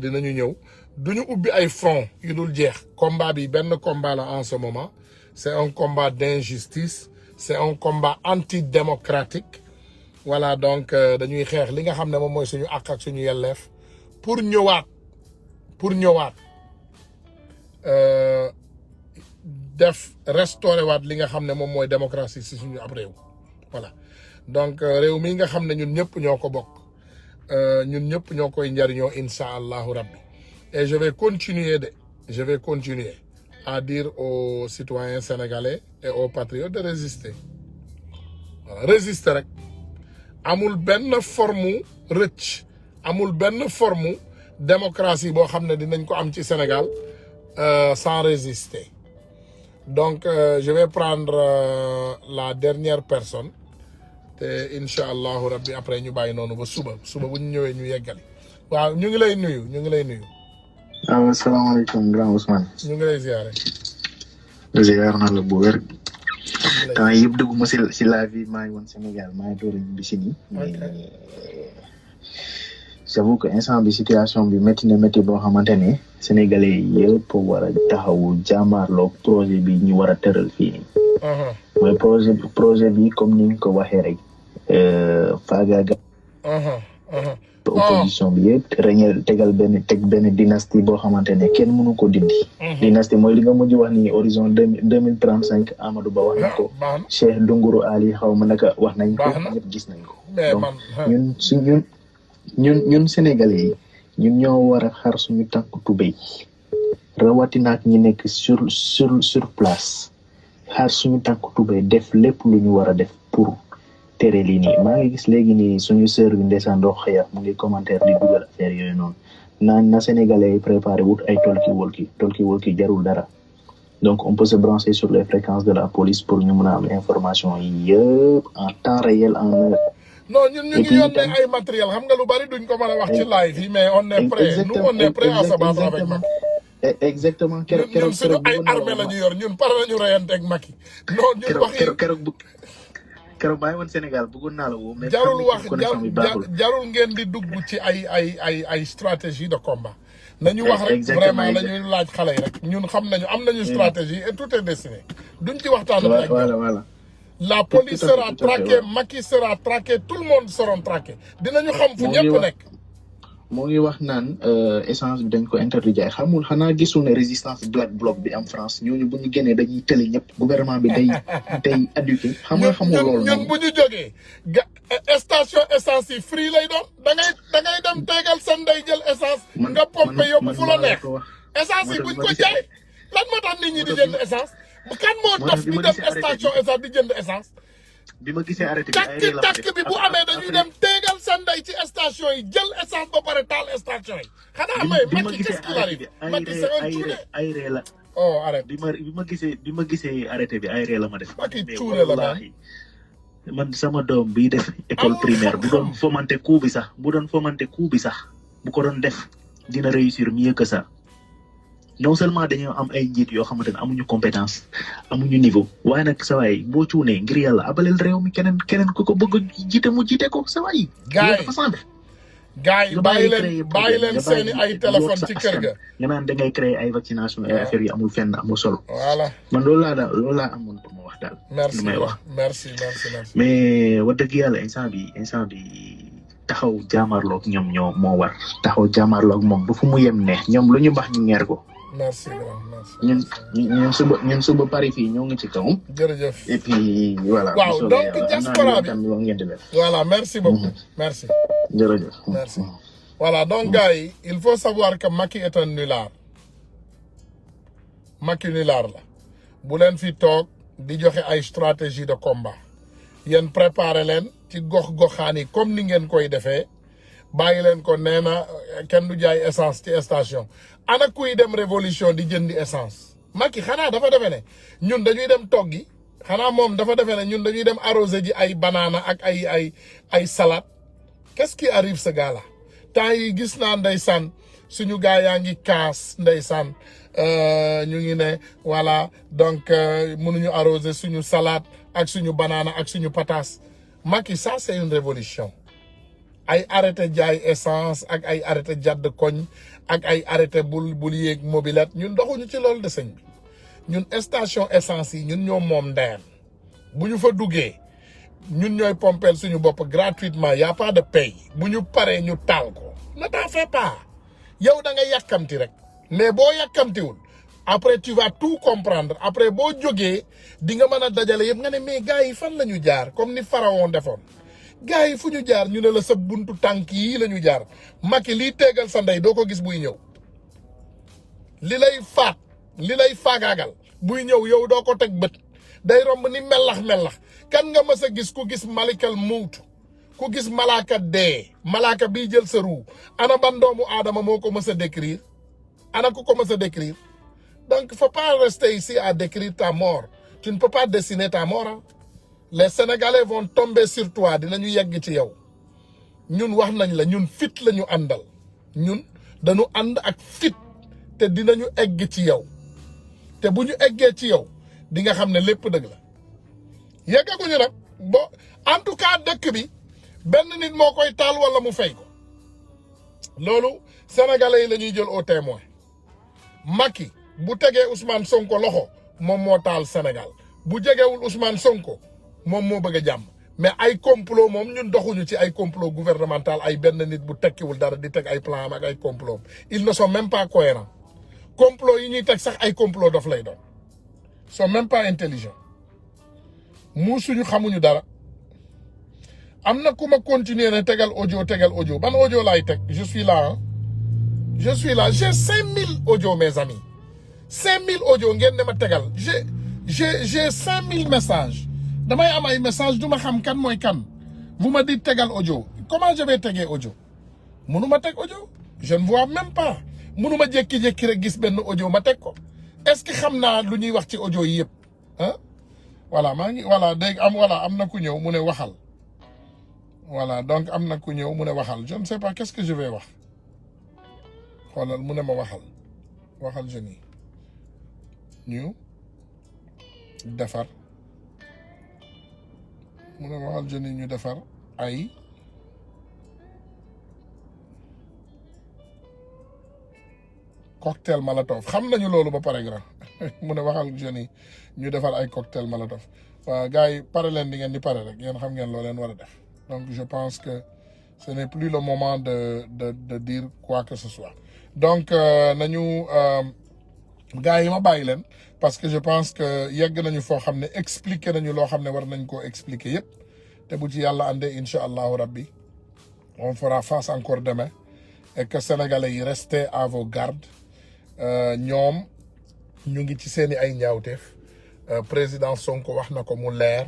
dinañu ñëw duñu ubbi ay front yu dul jeex combat bi benn combat la en ce moment c'est un combat d'injustice c'est un combat antidémocratique voilà donc dañuy xeex li nga xam ne moom mooy suñu àq ak suñu yelleef pour ñëwaat def restaurer waat li nga xam ne moom mooy démocratie si suñu ab réew. Voilà donc réew mi nga xam ne ñun ñëpp ñoo ko bokk ñun ñëpp ñoo koy njariñoo incha allahu rabbi et je vais continuer à dire aux citoyens sénégalais et aux patriotes de résister voilà résister rek amul benn forme rëcc amul benn forme démocratie boo xam ne dinañ ko am ci Sénégal sans résister. Donc je vais prendre la dernière personne te incha allahu rabbi après ñu bàyyi noonu ba suba bu ñu ñëwee ñu yeggali waaw ñu ngi lay nuyu. waaw asalaamaaleykum grand Ousmane. ñu ngi lay ziare. ziar na la bu wér. temps yëpp dugguma si la vie maa ngi woon Sénégal maa ngi door a ñibbi si nii. j'avoue que instant bi situation bi métti boo xamante ne sénégalais yëpp war a taxawu jàmmaarloog projet bi ñu war a tëral fii nii. mooy projet bi comme ni nga ko waxee rek faagaaga. opposition bi yëpp reñel teg benn dynastie boo xamante ne kenn mënu ko dindi. dynastie mooy li nga mujj wax ni horizon 2035 Amadou Ba wax nañ ko. Cheikh Dunguru Ali xaw ma naka wax nañ ko ñëpp gis nañ ko. donc ñun sénégalais yi ñun ñoo war a xar suñu tànk tubéy rawatina ak ñi nekk sur place xar suñu tànk tubéy def lépp lu ñu war a def pour tere lii nii maa ngi gis léegi nii suñu sœur bi ndeysaan doo xëya mu ngi commentaire di dugal affaire yooyu noonu naan na sénégalais yi préparé wut ay talkie-walkie jarul dara donc on peut se brancher sur les fréquences de la police pour ñu mën a am information yi yëpp en temps réel en heure. non ñun ñu ngi yónnee ay matériel xam nga lu bari duñ ko mën a wax ci live yi mais on est prêt nous on est prêt à se battre avec Macky. exactement ñun suñu ay armée la ñu yor ñun pare nañu reyante ak Macky. non ñun wax yi keroog bàyyi woon Sénégal bëggoon naa la woo. mais jarul ngeen di dugg ci ay stratégie de combat. nañu wax rek vraiment nañu laaj xale yi rek ñun xam nañu am nañu stratégie et tout est destiné duñ ci waxtaan ak voilà la police sera traquée Macky sera traqué tout le monde seront traqués dinañu xam fu ñëpp nekk moo ngi wax naan essence bi dañ ko interdit jaay xamul xanaa gisul ne résistance black bloc bi am France ñooñu bu ñu génnee dañuy tëli ñëpp gouvernement bi day éduqué xamul loolu ñun bu ñu jógee station essence yi free lay doon da ngay dem tegal seen day jël essence nga pompe yóbbu fu la neex essence yi buñ ko jaay lan moo tax nit ñi di jënd essence kan moo dof di dem station essence di jënd essence bi ma gisee arrêté bi takk bi bu amee dañuy dem tegal seen day ci station yi jël essence ba pare taal station yi xanaa may Macky qu'est-ce qu'il arrive Macky c'est un cuune ay ree la arrête bi ma gisee arrêté bi ay ree la ma def Macky cuune la man sama doom bi def école primaire bu doon fomante coup bi sax bu ko doon def dina réussir mieux que ça non seulement dañoo am ay njiit yoo xamante ne amuñu compétence amuñu niveau waaye nag sa waay boo cuunee ngir yàlla abaleel réew mi keneen ku ko bëgg jiite mu jiite ko sa waay. gars yi bàyyi leen seeni ay téléphone ci kër ga. nga naan da ngay créer ay vaccination ay affaires yi amul fenn amul solo. voilà man loolu laa amoon pour ma wax daal. merci may wax merci. mais wax dëgg yàlla instant bi taxaw jaamarloog ñoom moo war taxaw jaamarloog moom ba fu mu yem ne ñoom lu ñu bax ñu ngeer ko. merci merci. ñun suba Paris fii ñoo ngi ci kawam. jërëjëf et puis voilà. waaw donc diaspora bi voilà merci beaucoup. merci. jërëjëf. merci voilà donc gars yi il faut savoir que Macky est un nulard. Macky nulard la. bu leen fi toog di joxe ay stratégie de combat. yéen préparé leen ci gox-goxaan yi comme ni ngeen koy defee. bàyyi leen ko nee na kenn du jaay essence ci station ana kuy dem révolution di jëndi essence Macky xanaa dafa defe ne ñun dañuy dem toggi xanaa moom dafa defe ne ñun dañuy dem arrosé ji ay banana ak ay salade qu'est-ce qui arrive ce gars là temps yi gis naa ndeysaan suñu gars yaa ngi kaas ndeysaan ñu ngi ne voilà donc mënuñu arrosé suñu salade ak suñu banana ak suñu pataas Macky ça c'est une révolution ay arrêté jaay essence ak ay arrêté jadd koñ ak ay arrêté bul yéeg mobilette ñun doxuñu ci loolu de sëñ bi ñun station essence yi ñun ñoo moom ndeyam bu ñu fa duggee ñun ñooy pompeel suñu bopp gratuitement y a pas de paye bu ñu paree ñu taal ko ne t'en fais pas yow da nga yàkkamti rek mais boo yàkkamtiwul après tu vas tout comprendre après boo jógee di nga mën a dajale yëpp nga ne mais gars yi fan la ñu jaar comme ni pharaon defoon gars yi fu ñu jaar ñu ne la sa buntu tànk yi la ñu jaar Macky liy tegal sa ndey doo ko gis buy ñëw li lay faagaagal buy ñëw yow doo ko teg bët day romb ni melax kan nga mës a gis ku gis malikal mawt ku gis malaaka dee malaaka biy jël sa ruu ana ban doomu aadama moo ko mës a décrire ana ku ko mës a décrire donc faut pas rester ici à décrire ta mort tu ne peux pas dessiner ta mort hein? Les Sénégalais vont tomber sur toi dinañu yegg ci yow ñun wax nañ la ñun fit la ñu àndal ñun dañu ànd ak fit te dinañu egg ci yow te bu ñu eggee ci yow di nga xam ne lépp dëgg la yeggaguñu nag bo en tout cas dëkk bi benn nit moo koy taal wala mu fay ko loolu Sénégalais yi la ñuy jël au témoin Macky bu tegee Ousmane Sonko loxo moom moo taal Sénégal bu jegewul Ousmane Sonko moom moo bëgg a jàmm mais ay complot moom ñun doxuñu ci ay complot gouvernemental ay benn nit bu tekkiwul dara di teg ay plan ak ay complot ils ne sont même pas cohérents complot yi ñuy teg sax ay complot dof lay doon sont même pas intelligents muusuñu xamuñu dara am na ku ma continuer ne tegal audio ban audio laay teg je suis là j'ai 5000 audio mes amis 5000 audio ngeen ne ma tegal j'ai 5000 messages damay am ay message du ma xam kan mooy kan vous me dites tegal audio comment je vais tegee audio mënuma teg audio je ne vois même pas mënuma jékki-jékki rek gis benn audio ma teg ko est-ce que xam naa lu ñuy wax ci audio yi yëpp ah voilà maa ngi voilà dégg am na ku ñëw mu ne waxal voilà donc am na ku ñëw mu ne waxal je ne sais pas qu'est-ce que je vais wax xoolal mu ne ma waxal jeunes yi ñu defar mu ne waxal jeunes yi ñu defar ay cocktail Molotov xam nañu loolu ba pare grand mu ne waxal jeunes yi ñu defar ay cocktail Molotov waaw gars yi pare leen di ngeen di pare rek yéen xam ngeen loo leen war a def donc je pense que ce n'est plus le moment de dire quoi que ce soit donc nañu gars yi ma bàyyi leen parce que je pense que yegg nañu foo xam ne expliquer nañu loo xam ne war nañ koo expliquer yëpp te bu ci yàlla àndee incha allahu rabbi on fera face encore demain et que sénégalais yi restez à vos gardes ñoom ñu ngi ci seeni ay ñaawteef président Sonko wax na ko mu leer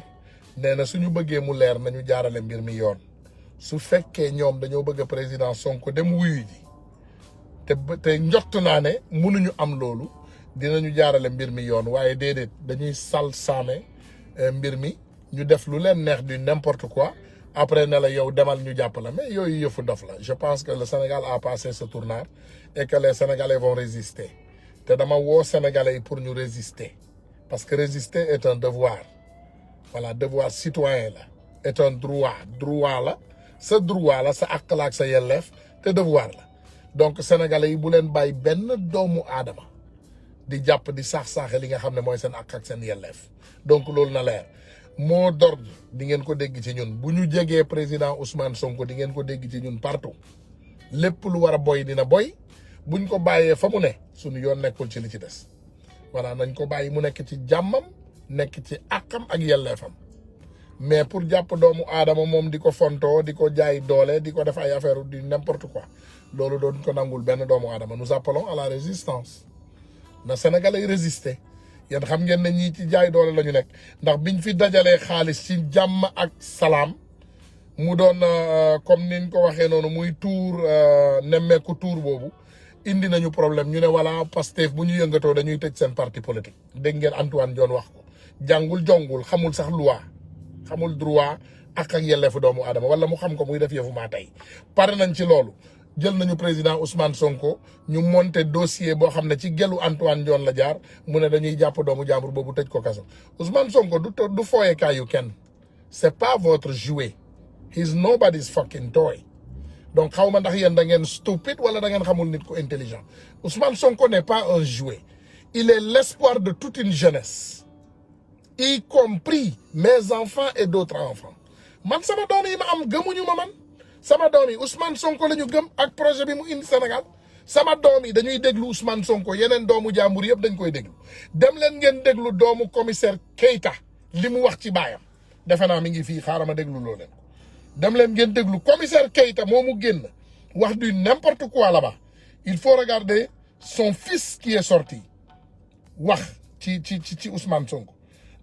nee na suñu bëggee mu leer nañu jaarale mbir mi yoon su fekkee ñoom dañoo bëgg président Sonko dem wuyu ji te njott naa ne mënuñu am loolu dinañu jaarale mbir mi yoon waaye déedéet dañuy salsaame mbir mi ñu def lu leen neex du n'importe quoi après ne la yow demal ñu jàpp la mais yooyu yëfu dof la je pense que le Sénégal a passé ce tournant et que les Sénégalais vont résister te dama woo Sénégalais yi pour ñu résister parce que résister est un devoir voilà devoir citoyen la est un droit la sa droit la sa àq la ak sa yelleef te devoir la donc sénégalais yi bu leen bàyyi benn doomu aadama di jàpp di saax-saaxe li nga xam ne mooy seen àq ak seen yelleef donc loolu na leer mot d'ordre di ngeen ko dégg ci ñun bu ñu jegee président Ousmane Sonko di ngeen ko dégg ci ñun partout lépp lu war a boy dina boy buñ ko bàyyee fa mu ne suñu yoon nekkul ci li ci des voilà nañ ko bàyyi mu nekk ci jàmmam nekk ci àqam ak yelleefam mais pour jàpp doomu aadama moom di ko fontoo di ko jaay doole di ko def ay affaire du n'importe quoi loolu doon ko nangul benn doomu aadama nous appelons à la résistance na Sénégalais yi résister yéen xam ngeen ne ñii ci jaay doole la ñu nekk ndax biñ fi dajalee xaalis ci jàmm ak salaam mu doon comme niñ ko waxee noonu muy tuur nemmeeku tuur boobu indi nañu problème ñu ne voilà Pastef bu ñu yëngatoo dañuy tëj seen parti politique dégg ngeen Antoine Diome wax ko jàngul jongul xamul sax loi xamul droit ak yelleefu doomu aadama wala mu xam ko muy def yëfu maa tey pare nañ ci loolu jël nañu président Ousmane Sonko ñu monté dossier boo xam ne ci gelu Antoine Diome la jaar mu ne dañuy jàpp doomu jàmbur boobu tëj ko kaso Ousmane Sonko du fooyekaayu kenn c'est pas votre jouet he's nobody's fucking toy donc xaw ma ndax yéen da ngeen stupide wala da ngeen xamul nit ku intelligent Ousmane Sonko n'est pas un jouet il est l'espoir de toute une jeunesse y compris mes enfants et d'autres enfants man sama doom yi ma am gëmuñu ma man sama doom yi Ousmane Sonko la ñu gëm ak projet bi mu indi Sénégal sama doom yi dañuy déglu Ousmane Sonko yeneen doomu jàmbur yëpp dañ koy déglu dem leen ngeen déglu doomu commissaire Keita li mu wax ci baayam defe naa mi ngi fii xaaral ma déglu loo leen dem leen ngeen déglu commissaire Keita moomu génn wax du n'importe quoi là-bas il faut regarder son fils qui est sorti wax ci Ousmane Sonko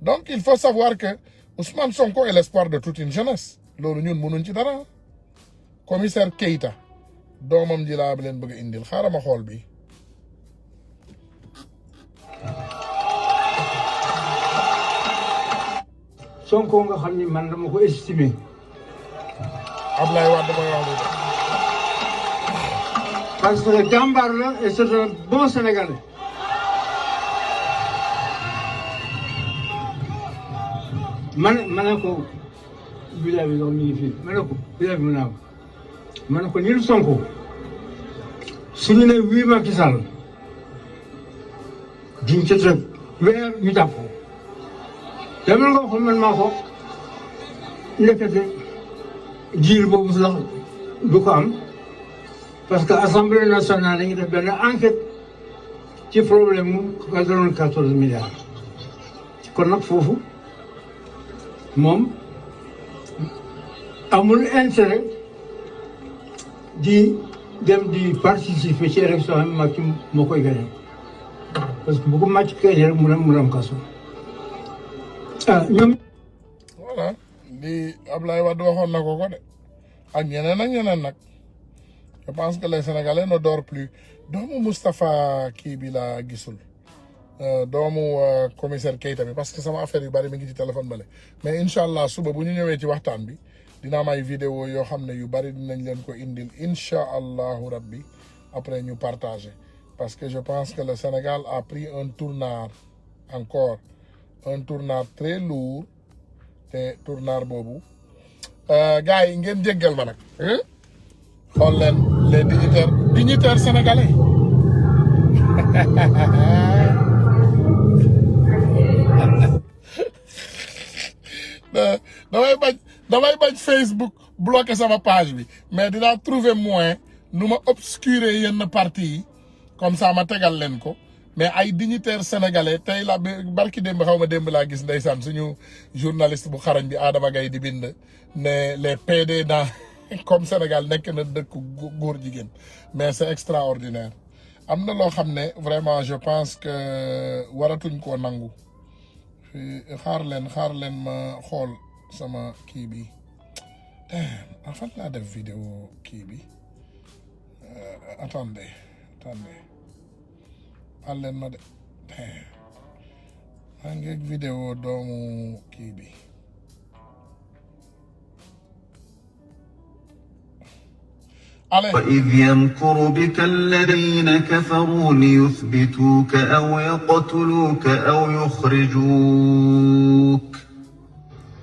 donc il faut savoir que Ousmane Sonko est l'espoir de toute une jeunesse loolu ñun mënuñ ci dara commissaire Keita doomam ji laa leen bëgg a indil xaaral ma xool bi Sonko nga xam ni man dama ko estimé Ablaye Wade mooy wax lu parce que jàmbaar la et c'est un bon Sénégalais ma ne ko bilaay bi dox mi ngi fii ma ne ko bilaay bi mën naa ko ma ne ko niil Sonko suñu ne wii Macky Sall duñ ca tëb weer ñu jàpp ko demal nga wax man maa ko nekkate jiir boobu sax du ko am parce que assemblée nationale dañuy def benn enquête ci problème mu 94 milliards kon nag foofu moom amul intérêt di dem di participer ci élection am Macky moo koy gagné parce que bu ko Macky gagné rek mu dem kaso ah ñoom. lii Ablaye Wade waxoon na ko de ak ñeneen nag je pense que les Sénégalais ne dorment plus doomu Moustapha kii bi laa gisul doomu commissaire Keita bi parce que sama affaire yu bari mi ngi ci téléphone bale mais incha allah suba bu ñu ñëwee ci waxtaan bi dina am ay vidéo yoo xam ne yu bari dinañ leen ko indil incha allahu rabbi après ñu partager parce que je pense que le Sénégal a pris un tournant très lourd te tournant boobu gars yi ngeen jéggal ma nag xool leen les dignitaires sénégalais damay bañ Facebook bloqué sama page bi mais dinaa trouver moyen nu ma obscurer yenn parties yi comme ça ma tegal leen ko mais ay dignitaires sénégalais tey la barki démb xaw ma démb laa gis ndeysaan suñu journaliste bu xarañ bi Adama Gaye di bind ne les PD dans comme Sénégal nekk na dëkk góor jigéen mais c'est extraordinaire am na loo xam ne vraiment je pense que waratuñ koo nangu xaar leen ma xool sama kii bi en fait laa def vidéo kii bi attendez xaar leen ma de maa ngi vidéo doomu kii bi وإذ يمكر بك الذين كفروا ليثبتوك أو يقتلوك أو يخرجوك.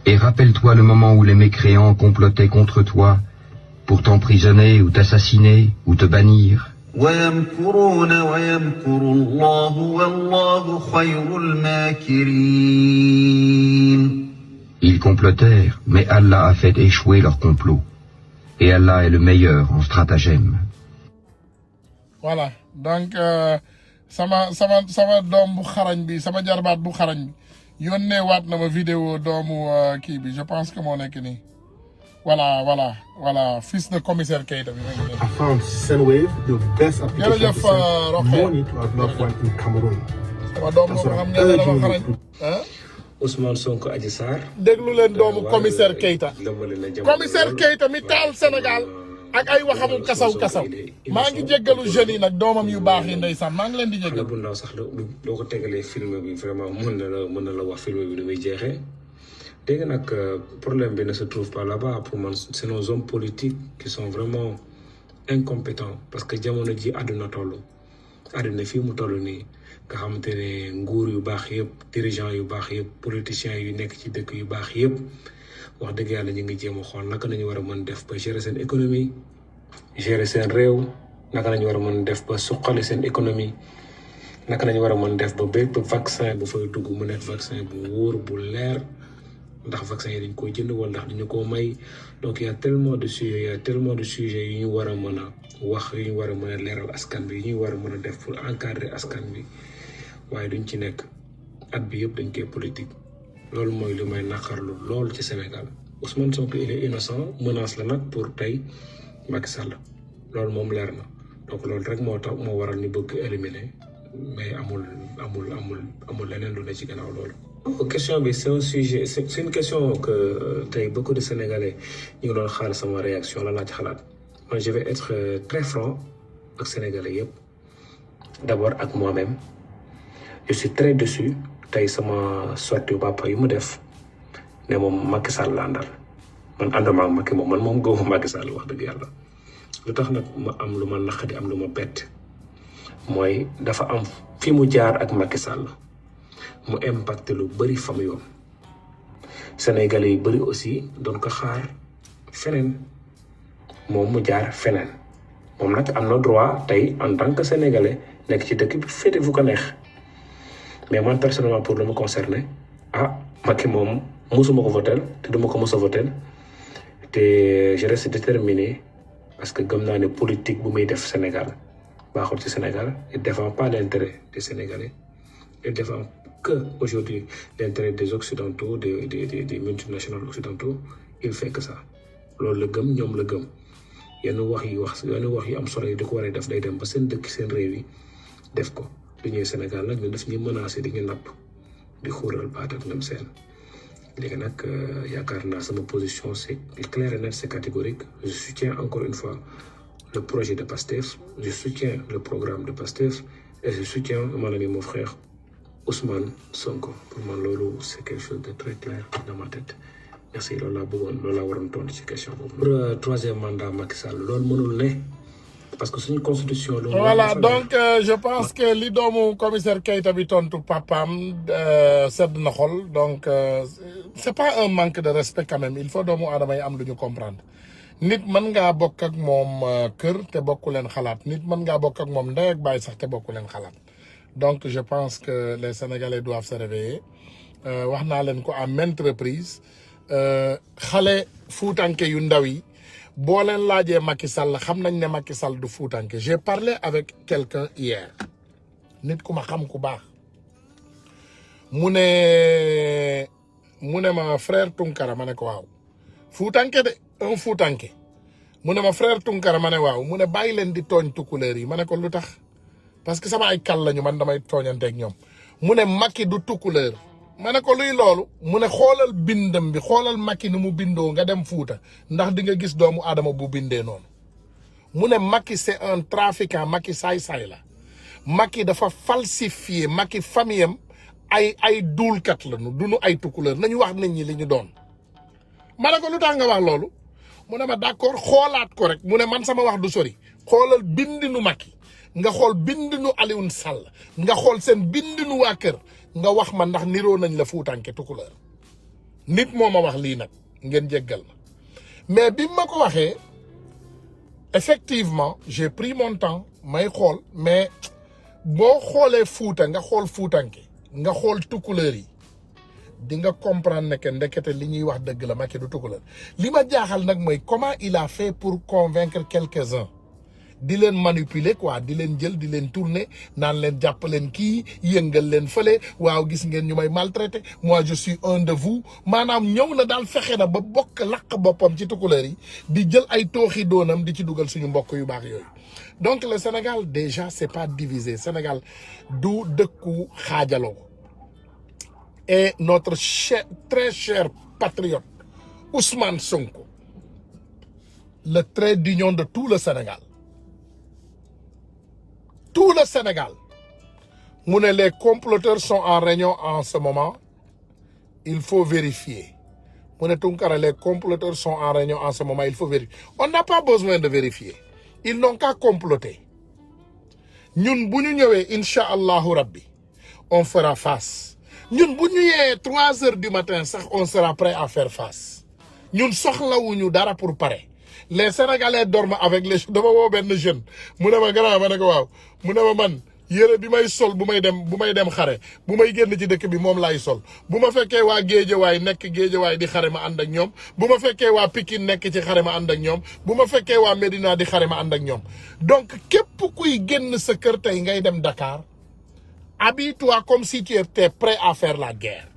Et rappelle-toi le moment où les mécréants complotaient contre toi pour t'emprisonner ou t'assassiner ou te bannir. ويمكرون ويمكر الله والله خير الماكرين. Ils complotèrent, mais Allah a fait échouer leur complot. Et Allah est le meilleur en stratagème. Voilà, donc sama doom bu xarañ bi sama jarbaat bu xarañ bi yónnee waat na ma vidéo doomu kii bi je pense que moo nekk nii voilà fils de commissaire Keita bi. I found Sendwave the best application to send money to our loved one in Cameroon. sama doom boobu xam nga ne dama xarañ Ousmane Sonko Adji Sarr. déglu leen doomu commissaire Keita mi taal Sénégal ak ay waxamu kasaw maa ngi jéggalu jeunes yi nag doomam yu baax yi ndeysaan maa ngi leen di jéggal. bu ndaw sax doo ko tegalee film bi vraiment mën na la wax film bi nu muy jeexee dégg nga nag problème bi ne se trouve pas là-bas pour man c'est nos hommes politiques qui sont vraiment incompétents parce que jamono ji àdduna fii mu toll nii. nga xamante ne nguur yu baax yëpp dirigeants yu baax yëpp politiciens yu nekk ci dëkk yu baax yëpp wax dëgg yàlla ñu ngi jéem a xool naka nañu war a mën def ba gérer seen économie gérer seen réew naka nañu war a mën def ba suqali seen économie naka nañu war a mën def ba bépp vaccin bu fay dugg mu nekk vaccin bu wóor bu leer ndax vaccin yi dañ koy jënd wala ndax dañu koo may donc y a tellement de sujets yu ñu war a mën a wax yu ñu war a mën a leeral askan bi yu ñu war a mën a def pour encadrer askan bi waaye duñ ci nekk at bi yëpp dañ koy politique loolu mooy li may naqarlu loolu ci Sénégal Ousmane Sonko il est innocent menace la nag pour tey Macky Sall loolu moom leer na donc loolu rek moo tax moo waral ñu bëgg éliminer mais amul leneen lu ne ci gannaaw loolu. question bi c'est un sujet c'est une question que tey beaucoup de Sénégalais ñu ngi doon xaar sama réaction la laa ci xalaat man je vais être très franc ak Sénégalais yëpp d'abord ak moi-même je suis très déçu tey sama sortie papa yu mu def ne moom Macky Sall la àndal man ànduma ak Macky moom man moom gëwuma Macky Sall wax dëgg yàlla lu tax nag ma am lu ma naqadi am lu ma bett mooy dafa am fi mu jaar ak Macky Sall mu impacté lu bëri fa mu yoon Sénégalais yu bëri aussi doon ko xaar feneen moom mu jaar feneen moom nag am na droit tey en tant que sénégalais nekk ci dëkk bi féete fu ko neex mais man personnellement pour lu me concerner Macky moom musuma ko votel te duma ko mos a votel te je reste déterminé parce que gëm naa ne politique bu muy def Sénégal baaxul ci Sénégal il défend pas l'intérêt des Sénégalais il défend que aujourd'hui l'intérêt des occidentaux des multinationales occidentaux il fait que ça loolu la gëm ñoom la gëm yenn wax yi am solo yi di ko war a def day dem ba seen dëkk seen réew yi def ko du ñëwee Sénégal nag ñu def ñu menacé di ñu napp di xuural baat ak ñoom seen léegi nag yaakaar naa sama position c'est clair et net, c'est catégorique. Je soutiens encore une fois le projet de Pastef, je soutiens le programme de Pastef et je soutiens mon ami, mon frère Ousmane Sonko. Pour moi loolu c'est quelque chose de très clair dans ma tête. Merci, loolu laa bëggoon loolu laa waroon tontu ci question boobu. Pour troisième mandat Macky Sall loolu mënul ne parce que suñu constitution. Voilà, donc je pense que li doomu commissaire Keita bi tontu papaam sedd na xol, donc c'est pas un manque de respect quand même. Il faut doomu aadama yi am lu ñu comprendre. Nit mën ngaa bokk ak moom kër te bokku leen xalaat, nit mën ngaa bokk ak moom ndey ak baay sax te bokku leen xalaat. Donc je pense que les Sénégalais doivent se réveiller. Wax naa leen ko à maintes reprises. Xale fuutanke yu ndaw yi boo leen laajee Macky Sall xam nañ ne Macky Sall du fuutanke. J'ai parlé avec quelqu'un hier nit ku ma xam ku baax mu ne ma frère Tunkara ma ne ko waaw fuutanke de un fuutanke mu ne ma frère Tunkara ma ne waaw mu ne bàyyi leen di tooñ tukkuleer yi ma ne ko lu tax parce que sama ay kal lañu man damay tooñanteeg ñoom mu ne Macky du tukkuleer ma ne ko luy loolu mu ne xoolal bindam bi xoolal Macky nu mu bindoo nga dem Fuuta ndax di nga gis doomu aadama bu bindee noonu mu ne Macky c'est un trafiquant Macky saay-saay la Macky dafa falsifié Macky famille am ay duulkat la duñu ay tukkuleer nañu wax nit ñi li ñu doon ma ne ko lu tax nga wax loolu mu ne ma d'accord xoolaat ko rek mu ne man sama wax du sori xoolal bindinu Macky nga xool bindinu Alioune Sall nga xool seen bindinu waa kër nga wax ma ndax niroo nañ la fuutanke tukkuleer nit moo ma wax lii nag ngeen jéggal ma mais bi ma ko waxee effectivement j'ai pris mon temps may xool mais boo xoolee fuuta nga xool fuutanke nga xool tukkuleer yi di nga comprendre ne que ndekete li ñuy wax dëgg la Macky du tukkuleer li ma jaaxal nag mooy comment il a fait pour convaincre quelques-uns di leen manipuler quoi di leen jël di leen tourner naan leen jàpp leen kii yëngal leen fële waaw gis ngeen ñu may maltraité moi je suis un de vous maanaam ñëw na daal fexe na ba bokk laq boppam ci tukkuleer yi di jël ay tooxi doonam di ci dugal suñu mbokk yu baax yooyu. Donc le Sénégal déjà c'est pas divisé Sénégal du dëkku xaajaloo et notre très cher patriote Ousmane Sonko le trait d'union de tout le Sénégal. Tout le Sénégal mu ne les comploteurs sont en réunion en ce moment il faut vérifier mu ne Tunkara les comploteurs sont en réunion en ce moment il faut vérifier on n'a pas besoin de vérifier ils n'ont qu'à comploter ñun bu ñu ñëwee incha allahu rabbi on fera face ñun bu ñu yee 3 heures du matin sax on sera prêt à faire face ñun soxlawuñu dara pour pare. Les Sénégalais dorment avec les dama woo benn jeune mu ne ma grand ma ne ko waaw mu ne ma man yére bi may sol bu may dem xare bu may génn ci dëkk bi moom laay sol bu ma fekkee waa Géejawaay nekk Géejawaay di xare ma ànd ak ñoom bu ma fekkee waa Pikine nekk ci xare ma ànd ak ñoom bu ma fekkee waa Médina di xare ma ànd ak ñoom donc képp kuy génn sa kër tey ngay dem Dakar habille-toi comme si tu étais prêt à faire la guerre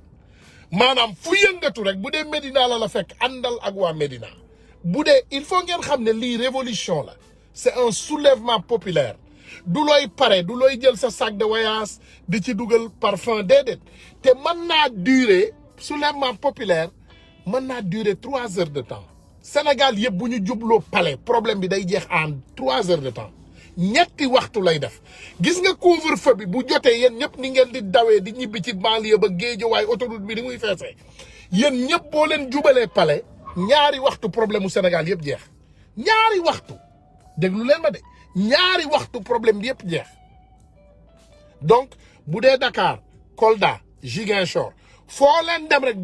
maanaam fu yëngatu rek bu dee Médina la fekk àndal ak waa Médina bu dee il faut ngeen xam ne lii révolution la c'est un soulèvement populaire du looy pare du looy jël sa sac de voyage di ci dugal parfum déedéet te mën naa durer soulèvement populaire mën naa durer 3 heures de temps Sénégal yëpp bu ñu jubloo palais problème bi day jeex en 3 heures de temps ñetti waxtu lay def gis nga couvre-feu bi bu jotee yéen ñëpp ni ngeen di dawee di ñibbi ci banlieue ba Guédiawaye autoroute bi ni muy feesee yéen ñëpp boo leen jubalee palais ñaari waxtu problème mu Sénégal yëpp jeex ñaari waxtu déglu leen ma de ñaari waxtu problème bi yëpp jeex donc bu dee Dakar Kolda Ziguinchor foo leen dem rek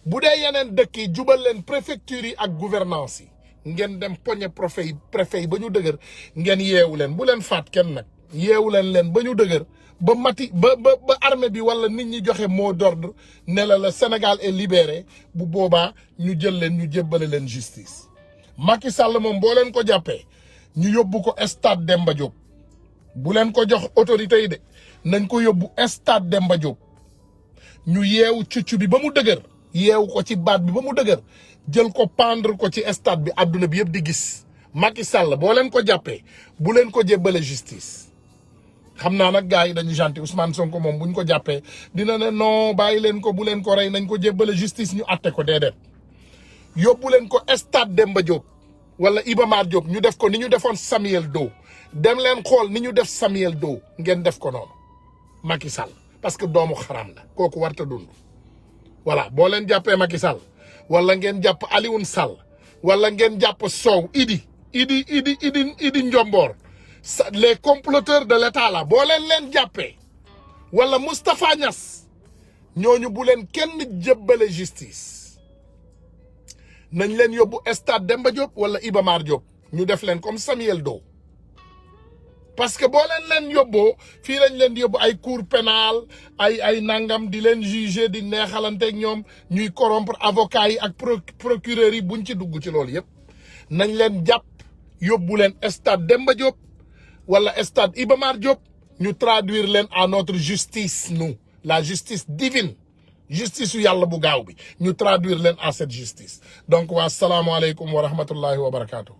bu dee yeneen dëkk yi jubal leen préfecture yi ak gouvernance yi ngeen dem poñe préfet yi ba ñu dëgër ngeen yeewu leen bu leen faat kenn nag yeewu leen ba ñu dëgër ba armée bi wala nit ñi joxe mot d'ordre ne la le Sénégal est libéré bu boobaa ñu jël leen ñu jébbale leen justice Macky Sall moom boo leen ko jàppee ñu yóbbu ko stade Demba Diop bu leen ko jox autorité yi de nañ ko yóbbu stade Demba Diop ñu yeewu cuccu bi ba mu dëgër yeewu ko ci baat bi ba mu dëgër jël ko pendre ko ci stade bi adduna bi yëpp di gis Macky Sall boo leen ko jàppee bu leen ko jébbale justice xam naa nag gars yi dañu gentil Ousmane Sonko moom buñ ko jàppee dina ne non bàyyi leen ko bu leen ko rey nañ ko jébbale justice ñu atte ko déedéet yóbbu leen ko stade Demba Diop wala Iba Mar Diop ñu def ko ni ñu defoon Samuel Doe dem leen xool ni ñu def Samuel Doe ngeen def ko noonu Macky Sall parce que doomu xaram la kooku warta dund voilà boo leen jàppee Macky Sall wala ngeen jàpp Alioune Sall wala ngeen jàpp Sow Idi Njomboor les comploteurs de l'état là boo leen jàppee wala Moustapha Niass ñooñu bu leen kenn jébbale justice nañ leen yóbbu stade Demba Diop wala Iba Mar Diop ñu def leen comme Samuel Doe parce que boo leen yóbboo fii lañ leen di yóbbu ay cour pénal ay nangam di leen juger di neexalanteeg ñoom ñuy corrompre avocats yi ak procureurs yi buñ ci dugg ci loolu yëpp nañ leen jàpp yóbbu leen stade Demba Diop wala stade Iba Mar Diop ñu traduire leen à notre justice nous la justice divine justice yu yàlla bu gaaw bi ñu traduire leen à cette justice donc waa salaamualeykum wa rahmatullahi wa barakaatu.